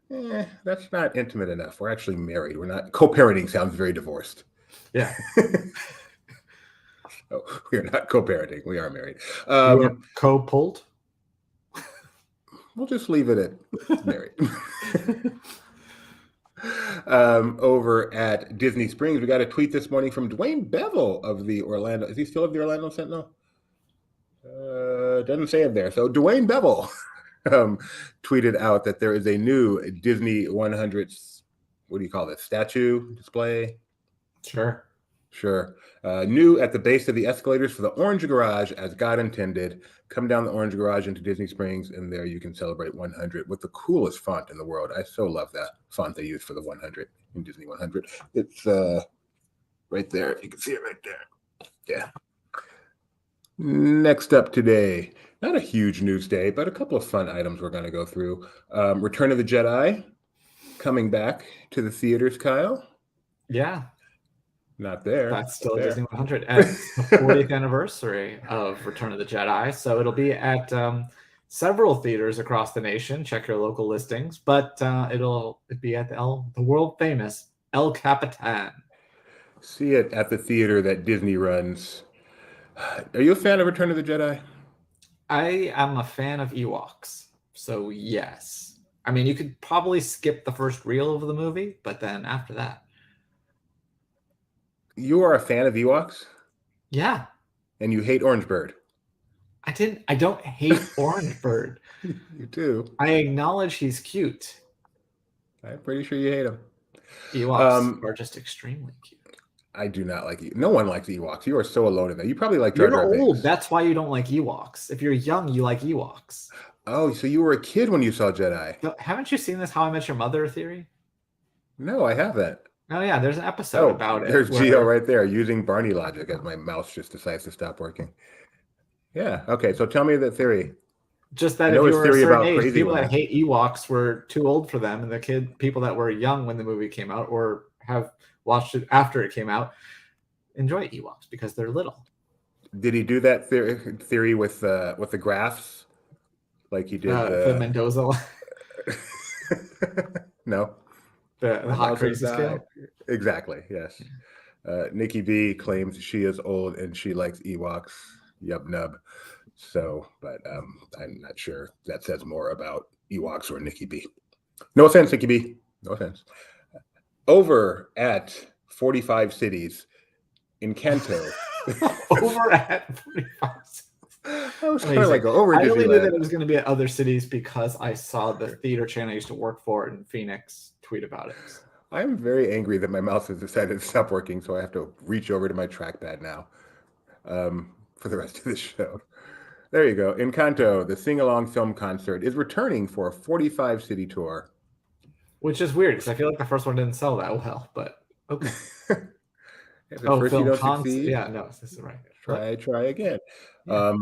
[SPEAKER 1] That's not intimate enough. We're actually married. We're not. Co-parenting sounds very divorced.
[SPEAKER 2] Yeah.
[SPEAKER 1] Oh, we are not co-parenting. We are married.
[SPEAKER 2] Co-pulled?
[SPEAKER 1] We'll just leave it at married. Over at Disney Springs, we got a tweet this morning from Dwayne Bevel of the Orlando. Is he still of the Orlando Sentinel? Doesn't say it there. So Dwayne Bevel tweeted out that there is a new Disney 100, what do you call this, statue display? Sure. New at the base of the escalators for the Orange Garage, as God intended. Come down the Orange Garage into Disney Springs, and there you can celebrate 100 with the coolest font in the world. I so love that font they use for the 100 in Disney 100. It's right there. You can see it right there. Yeah. Next up today, not a huge news day, but a couple of fun items we're going to go through. Return of the Jedi coming back to the theaters, Kyle.
[SPEAKER 2] Yeah.
[SPEAKER 1] Not there.
[SPEAKER 2] That's still Disney 100. And it's the 40th anniversary of Return of the Jedi. So it'll be at several theaters across the nation. Check your local listings. But it'll be at the world famous El Capitan.
[SPEAKER 1] See it at the theater that Disney runs. Are you a fan of Return of the Jedi?
[SPEAKER 2] I am a fan of Ewoks. So yes. I mean, you could probably skip the first reel of the movie, but then after that.
[SPEAKER 1] You are a fan of Ewoks,
[SPEAKER 2] Yeah.
[SPEAKER 1] and you hate Orange Bird.
[SPEAKER 2] I don't hate Orange Bird.
[SPEAKER 1] You do.
[SPEAKER 2] I acknowledge he's cute.
[SPEAKER 1] I'm pretty sure you hate him.
[SPEAKER 2] Ewoks are just extremely cute.
[SPEAKER 1] I do not like you. No one likes Ewoks. You are so alone in that. You probably like Jar
[SPEAKER 2] You're
[SPEAKER 1] Jar
[SPEAKER 2] old.
[SPEAKER 1] Binks.
[SPEAKER 2] That's why you don't like Ewoks. If you're young, you like Ewoks.
[SPEAKER 1] Oh, so you were a kid when you saw Jedi?
[SPEAKER 2] So, haven't you seen this How I Met Your Mother theory?
[SPEAKER 1] No, I haven't.
[SPEAKER 2] Oh yeah, there's an episode about it.
[SPEAKER 1] There's Gio right there using Barney logic as my mouse just decides to stop working. Yeah. Okay. So tell me the theory.
[SPEAKER 2] Just that
[SPEAKER 1] I
[SPEAKER 2] if
[SPEAKER 1] know
[SPEAKER 2] you
[SPEAKER 1] his
[SPEAKER 2] were a
[SPEAKER 1] theory
[SPEAKER 2] certain
[SPEAKER 1] about
[SPEAKER 2] age,
[SPEAKER 1] crazy
[SPEAKER 2] people
[SPEAKER 1] women.
[SPEAKER 2] that hate Ewoks were too old for them, and the people that were young when the movie came out or have watched it after it came out enjoy Ewoks because they're little.
[SPEAKER 1] Did he do that theory with the graphs, like he did
[SPEAKER 2] The Mendoza,
[SPEAKER 1] No,
[SPEAKER 2] the
[SPEAKER 1] My
[SPEAKER 2] hot
[SPEAKER 1] mouse
[SPEAKER 2] crazy
[SPEAKER 1] has
[SPEAKER 2] scale.
[SPEAKER 1] died. Exactly. Yes. Nikki B claims she is old and she likes Ewoks. Yub nub. So, but I'm not sure that says more about Ewoks or Nikki B. No offense, Nikki B. No offense. Over at 45 cities in Kanto.
[SPEAKER 2] Over at 45.
[SPEAKER 1] I was kind of like over
[SPEAKER 2] I only knew that
[SPEAKER 1] Disneyland.
[SPEAKER 2] it was going to be at other cities because I saw the theater channel I used to work for in Phoenix tweet about it.
[SPEAKER 1] I'm very angry that my mouse has decided to stop working, so I have to reach over to my trackpad now for the rest of the show. There you go. Encanto, the sing-along film concert, is returning for a 45-city tour.
[SPEAKER 2] Which is weird because I feel like the first one didn't sell that well, but okay.
[SPEAKER 1] If at first you don't succeed,
[SPEAKER 2] yeah, no, this is right.
[SPEAKER 1] try again.
[SPEAKER 2] Yeah.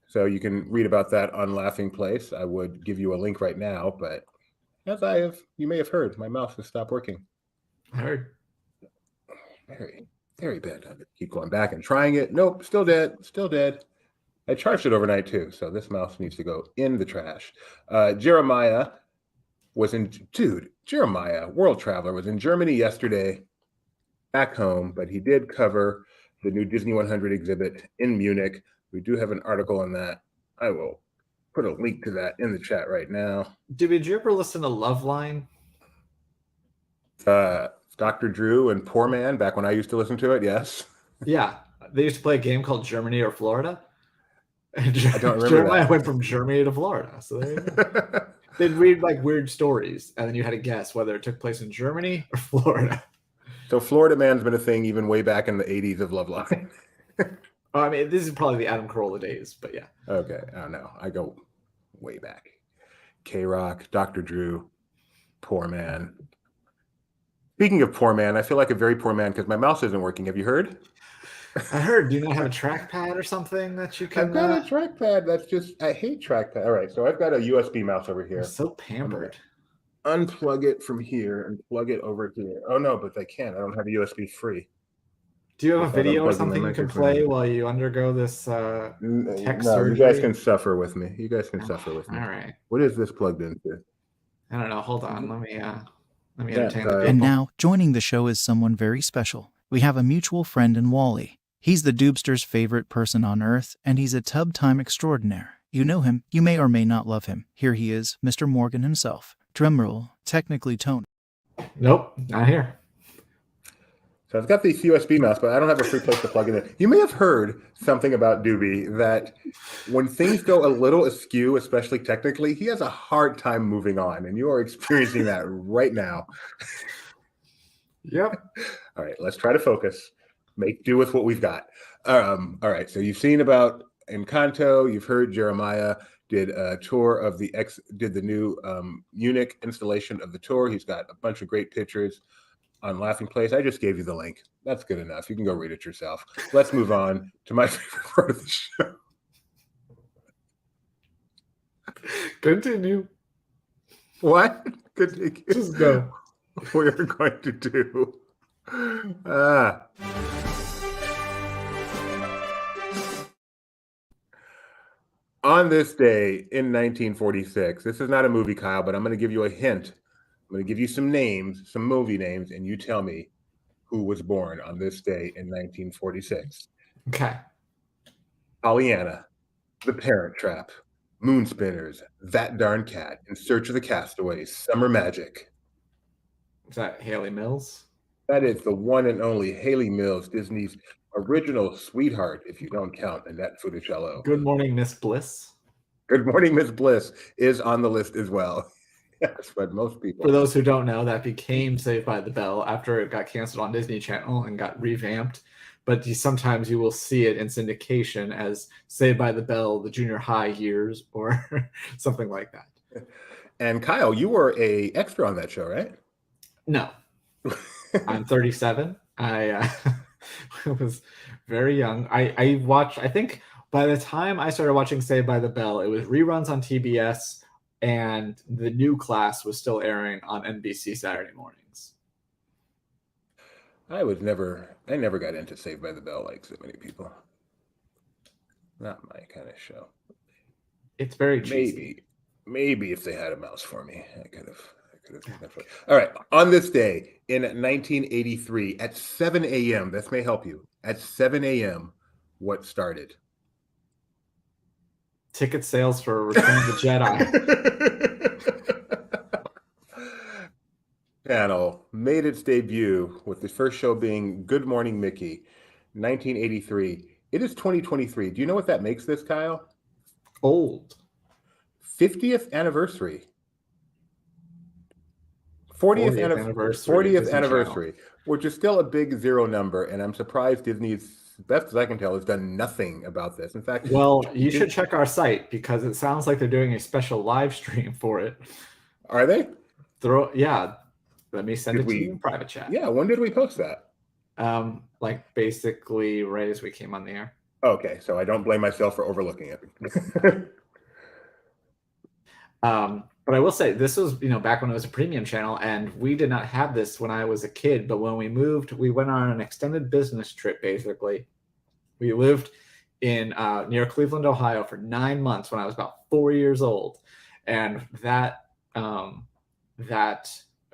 [SPEAKER 1] So you can read about that on Laughing Place. I would give you a link right now, but as you may have heard, my mouse has stopped working.
[SPEAKER 2] I heard.
[SPEAKER 1] Very, very bad. I keep going back and trying it. Nope, still dead. I charged it overnight too, so this mouse needs to go in the trash. Jeremiah, World Traveler, was in Germany yesterday, back home, but he did cover the new Disney 100 exhibit in Munich. We do have an article on that. I will put a link to that in the chat right now.
[SPEAKER 2] Did you ever listen to Loveline?
[SPEAKER 1] Dr. Drew and Poor Man, back when I used to listen to it, yes.
[SPEAKER 2] Yeah, they used to play a game called Germany or Florida. And
[SPEAKER 1] I don't remember
[SPEAKER 2] Jeremiah
[SPEAKER 1] that.
[SPEAKER 2] went from Germany to Florida. So there you go. They'd read like weird stories, and then you had to guess whether it took place in Germany or Florida.
[SPEAKER 1] So Florida Man's been a thing even way back in the 80s of Loveline.
[SPEAKER 2] Oh, I mean, this is probably the Adam Carolla days, but yeah.
[SPEAKER 1] Okay, I don't know. I go way back. K-Rock, Dr. Drew, Poor Man. Speaking of Poor Man, I feel like a very poor man because my mouse isn't working. Have you heard?
[SPEAKER 2] I heard. Do you not have a trackpad or something that you can?
[SPEAKER 1] I've got a trackpad. I hate trackpad. All right, so I've got a USB mouse over here.
[SPEAKER 2] You're so pampered.
[SPEAKER 1] Unplug it from here and plug it over here. Oh no, but I can't. I don't have a USB free.
[SPEAKER 2] Do you have a
[SPEAKER 1] Without
[SPEAKER 2] video or
[SPEAKER 1] unplugging
[SPEAKER 2] something
[SPEAKER 1] the
[SPEAKER 2] you can
[SPEAKER 1] microphone.
[SPEAKER 2] play while you undergo this tech
[SPEAKER 1] No,
[SPEAKER 2] surgery?
[SPEAKER 1] you guys can suffer with me. Suffer with me.
[SPEAKER 2] All right.
[SPEAKER 1] What is this plugged into?
[SPEAKER 2] I don't know. Hold on. Let me
[SPEAKER 1] Yeah,
[SPEAKER 2] entertain the people.
[SPEAKER 3] And now, joining the show is someone very special. We have a mutual friend in Wally. He's the Doobster's favorite person on Earth, and he's a tub time extraordinaire. You know him, you may or may not love him. Here he is, Mr. Morgan himself. Drumroll, technically Tony.
[SPEAKER 2] Nope, not here.
[SPEAKER 1] So I've got this USB mouse, but I don't have a free place to plug it in. You may have heard something about Doobie that when things go a little askew, especially technically, he has a hard time moving on, and you are experiencing that right now.
[SPEAKER 2] Yep.
[SPEAKER 1] All right, let's try to focus. Make do with what we've got. All right, so you've seen about Encanto. You've heard Jeremiah did a tour of did the new Munich installation of the tour. He's got a bunch of great pictures on Laughing Place. I just gave you the link. That's good enough. You can go read it yourself. Let's move on to my favorite part of the show.
[SPEAKER 2] Continue.
[SPEAKER 1] What? Good.
[SPEAKER 2] Just go.
[SPEAKER 1] We're going to do. On this day in 1946, this is not a movie, Kyle, but I'm going to give you a hint. I'm going to give you some names, some movie names, and you tell me who was born on this day in 1946.
[SPEAKER 2] Okay.
[SPEAKER 1] Pollyanna, The Parent Trap, Moonspinners, That Darn Cat, In Search of the Castaways, Summer Magic.
[SPEAKER 2] Is that Haley Mills?
[SPEAKER 1] That is the one and only Haley Mills, Disney's original sweetheart, if you don't count Annette Funicello.
[SPEAKER 2] Good Morning, Miss Bliss.
[SPEAKER 1] Good Morning, Miss Bliss is on the list as well. Yes, but most people.
[SPEAKER 2] For those who don't know, that became Saved by the Bell after it got canceled on Disney Channel and got revamped. But sometimes you will see it in syndication as Saved by the Bell, the junior high years, or something like that.
[SPEAKER 1] And Kyle, you were a extra on that show, right?
[SPEAKER 2] No, I'm 37. I was very young. I watched, I think by the time I started watching Saved by the Bell, it was reruns on TBS, and the new class was still airing on NBC Saturday mornings.
[SPEAKER 1] I never got into Saved by the Bell like so many people. Not my kind of show.
[SPEAKER 2] It's very cheesy.
[SPEAKER 1] Maybe if they had a mouse for me, I could have. All right. On this day in 1983 at 7 a.m., this may help you. At 7 a.m., what started?
[SPEAKER 2] Ticket sales for Return of the Jedi.
[SPEAKER 1] Channel made its debut with the first show being Good Morning Mickey, 1983. It is 2023. Do you know what that makes this, Kyle?
[SPEAKER 2] Old.
[SPEAKER 1] 50th anniversary. 40th anniversary, which is still a big zero number, and I'm surprised Disney's, best as I can tell, has done nothing about this. In fact,
[SPEAKER 2] well, you should check our site because it sounds like they're doing a special live stream for it.
[SPEAKER 1] Are they?
[SPEAKER 2] Let me send it to you in private chat.
[SPEAKER 1] Yeah, when did we post that?
[SPEAKER 2] Like basically right as we came on the air.
[SPEAKER 1] Okay, so I don't blame myself for overlooking it.
[SPEAKER 2] But I will say this was, back when it was a premium channel, and we did not have this when I was a kid. But when we moved, we went on an extended business trip. Basically, we lived in near Cleveland, Ohio, for 9 months when I was about 4 years old, and that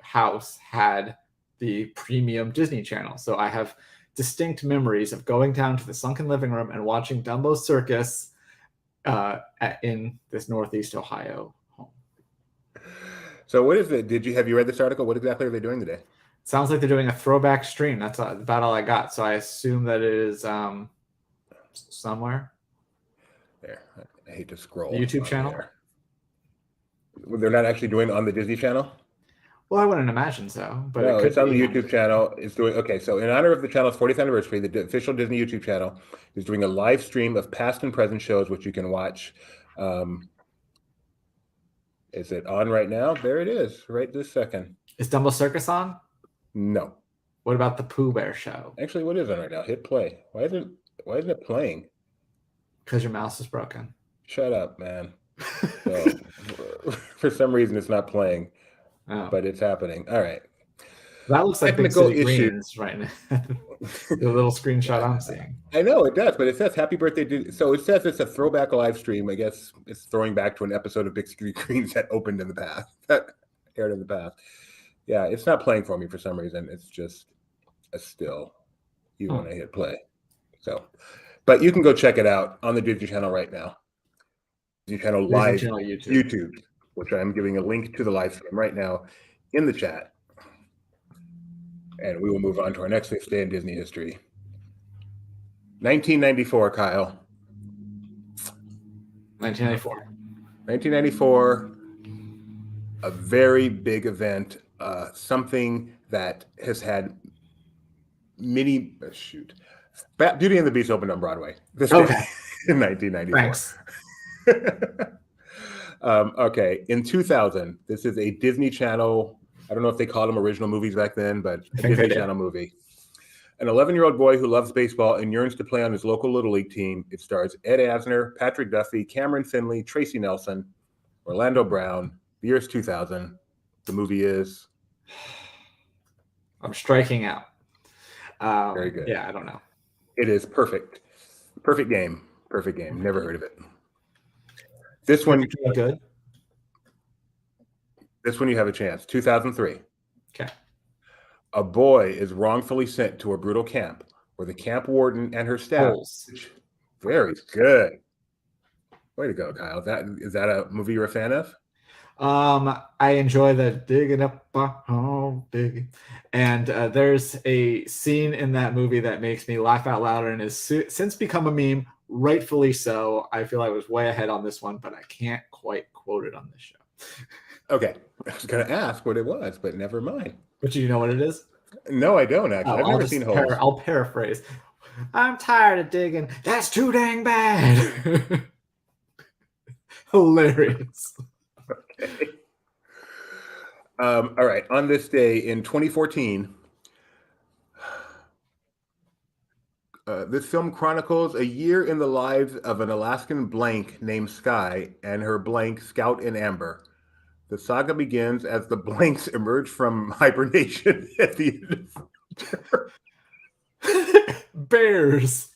[SPEAKER 2] house had the premium Disney Channel. So I have distinct memories of going down to the sunken living room and watching Dumbo's Circus in this Northeast Ohio home.
[SPEAKER 1] So what is it? Have you read this article? What exactly are they doing today?
[SPEAKER 2] Sounds like they're doing a throwback stream. That's about all I got. So I assume that it is somewhere.
[SPEAKER 1] There. I hate to scroll.
[SPEAKER 2] The YouTube channel?
[SPEAKER 1] There. They're not actually doing it on the Disney Channel?
[SPEAKER 2] Well, I wouldn't imagine so, but
[SPEAKER 1] no, it's on the YouTube channel. It's doing okay. So, in honor of the channel's 40th anniversary, the official Disney YouTube channel is doing a live stream of past and present shows, which you can watch. Is it on right now? There it is, right this second.
[SPEAKER 2] Is Dumbo Circus on?
[SPEAKER 1] No.
[SPEAKER 2] What about the Pooh Bear Show?
[SPEAKER 1] Actually, what is on right now? Hit play. Why isn't it playing?
[SPEAKER 2] Because your mouse is broken.
[SPEAKER 1] Shut up, man. So, for some reason, it's not playing.
[SPEAKER 2] Oh.
[SPEAKER 1] But it's happening. All right.
[SPEAKER 2] That looks like Big City Greens right now. The little screenshot I'm seeing.
[SPEAKER 1] I know it does, but it says happy birthday. So it says it's a throwback live stream. I guess it's throwing back to an episode of Big City Greens that opened in the past, that aired in the past. Yeah, it's not playing for me for some reason. It's just a still, even when I hit play. So, but you can go check it out on the Disney Channel right now. Disney Channel live YouTube, which I'm giving a link to the live stream right now in the chat. And we will move on to our next fifth day in Disney history. 1994, Kyle.
[SPEAKER 2] 1994.
[SPEAKER 1] 1994, a very big event, something that has had many, Beauty and the Beast opened on Broadway this day in 1994.
[SPEAKER 2] Thanks.
[SPEAKER 1] Okay, in 2000, this is a Disney Channel, I don't know if they called them original movies back then, but a Disney Channel movie. An 11-year-old boy who loves baseball and yearns to play on his local Little League team. It stars Ed Asner, Patrick Duffy, Cameron Finley, Tracy Nelson, Orlando Brown. The year is 2000. The movie is?
[SPEAKER 2] I'm striking out.
[SPEAKER 1] Very good.
[SPEAKER 2] Yeah, I don't know.
[SPEAKER 1] It is perfect. Perfect game. Perfect game. Never heard of it. This one,
[SPEAKER 2] good.
[SPEAKER 1] This one you have a chance. 2003.
[SPEAKER 2] Okay.
[SPEAKER 1] A boy is wrongfully sent to a brutal camp where the camp warden and her staff. Very good. Way to go, Kyle. Is that a movie you're a fan of?
[SPEAKER 2] I enjoy the digging up a hole, digging. And there's a scene in that movie that makes me laugh out loud and has since become a meme, rightfully so. I feel I was way ahead on this one, but I can't quite quote it on this show.
[SPEAKER 1] Okay. I was going to ask what it was, but never mind.
[SPEAKER 2] But do you know what it is?
[SPEAKER 1] No, I don't actually. I've never seen Holes.
[SPEAKER 2] I'll paraphrase. I'm tired of digging. That's too dang bad. Hilarious.
[SPEAKER 1] Okay. All right. On this day in 2014, this film chronicles a year in the lives of an Alaskan blank named Sky and her blank Scout and Amber. The saga begins as the blanks emerge from hibernation at the end of
[SPEAKER 2] Bears.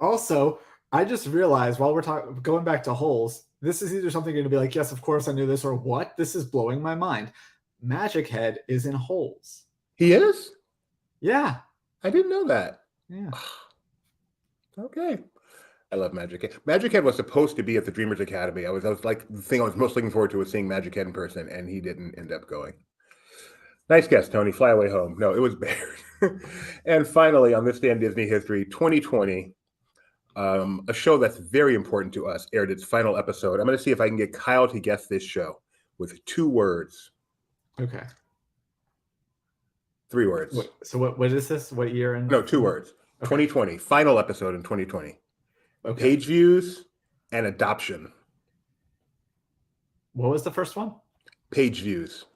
[SPEAKER 2] Also, I just realized while we're going back to Holes, this is either something you're going to be like, yes, of course I knew this, or what? This is blowing my mind. Magic Head is in Holes.
[SPEAKER 1] He is?
[SPEAKER 2] Yeah.
[SPEAKER 1] I didn't know that.
[SPEAKER 2] Yeah.
[SPEAKER 1] Okay. I love Magic Head. Magic Head was supposed to be at the Dreamers Academy. I was like, the thing I was most looking forward to was seeing Magic Head in person, and he didn't end up going. Nice guess, Tony. Fly away home. No, it was Bears. And finally, on this day in Disney history, 2020, a show that's very important to us aired its final episode. I'm going to see if I can get Kyle to guess this show with 2 words.
[SPEAKER 2] Okay.
[SPEAKER 1] 3 words.
[SPEAKER 2] So what is this? What year?
[SPEAKER 1] No, 2 words. Okay. 2020. Final episode in 2020.
[SPEAKER 2] Okay.
[SPEAKER 1] Page views and adoption.
[SPEAKER 2] What was the first one?
[SPEAKER 1] Page views.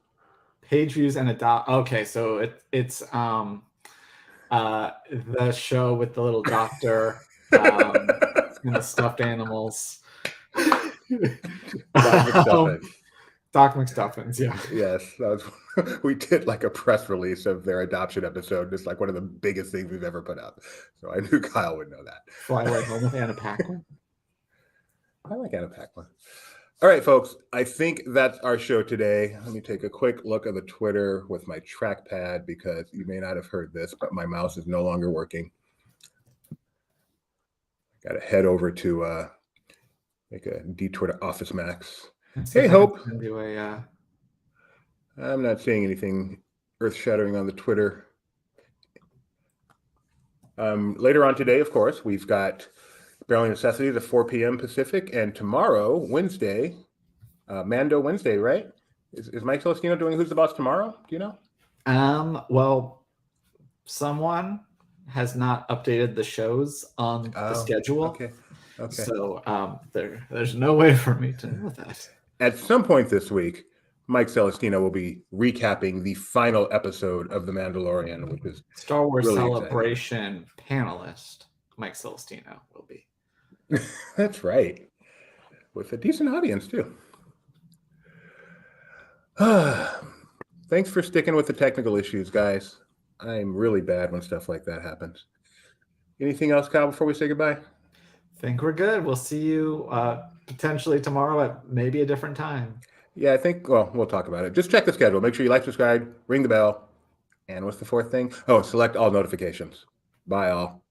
[SPEAKER 2] Page views and adopt. Okay, so it's the show with the little doctor and the stuffed animals. Doc McStuffins, yeah.
[SPEAKER 1] Yes, we did like a press release of their adoption episode. It's like one of the biggest things we've ever put out. So I knew Kyle would know that.
[SPEAKER 2] Fly Away Home with Anna Paquin.
[SPEAKER 1] I like Anna Paquin. All right, folks, I think that's our show today. Let me take a quick look at the Twitter with my trackpad because you may not have heard this, but my mouse is no longer working. Got to head over to make a detour to Office Max. Hey, Hope. I'm not seeing anything earth-shattering on the Twitter. Later on today, of course, we've got Barreling Necessities at 4 p.m. Pacific, and tomorrow, Wednesday, Mando Wednesday, right? Is Mike Celestino doing Who's the Boss tomorrow? Do you know?
[SPEAKER 2] Well, someone has not updated the shows on the schedule.
[SPEAKER 1] Okay.
[SPEAKER 2] So there's no way for me to know that.
[SPEAKER 1] At some point this week, Mike Celestino will be recapping the final episode of The Mandalorian, which is
[SPEAKER 2] Star Wars
[SPEAKER 1] really
[SPEAKER 2] Celebration panelist. Mike Celestino will be.
[SPEAKER 1] That's right. With a decent audience, too. Thanks for sticking with the technical issues, guys. I'm really bad when stuff like that happens. Anything else, Kyle, before we say goodbye?
[SPEAKER 2] Think we're good. We'll see you potentially tomorrow at maybe a different time.
[SPEAKER 1] Yeah, I think, well, we'll talk about it. Just check the schedule. Make sure you like, subscribe, ring the bell. And what's the 4th thing? Oh, select all notifications. Bye, all.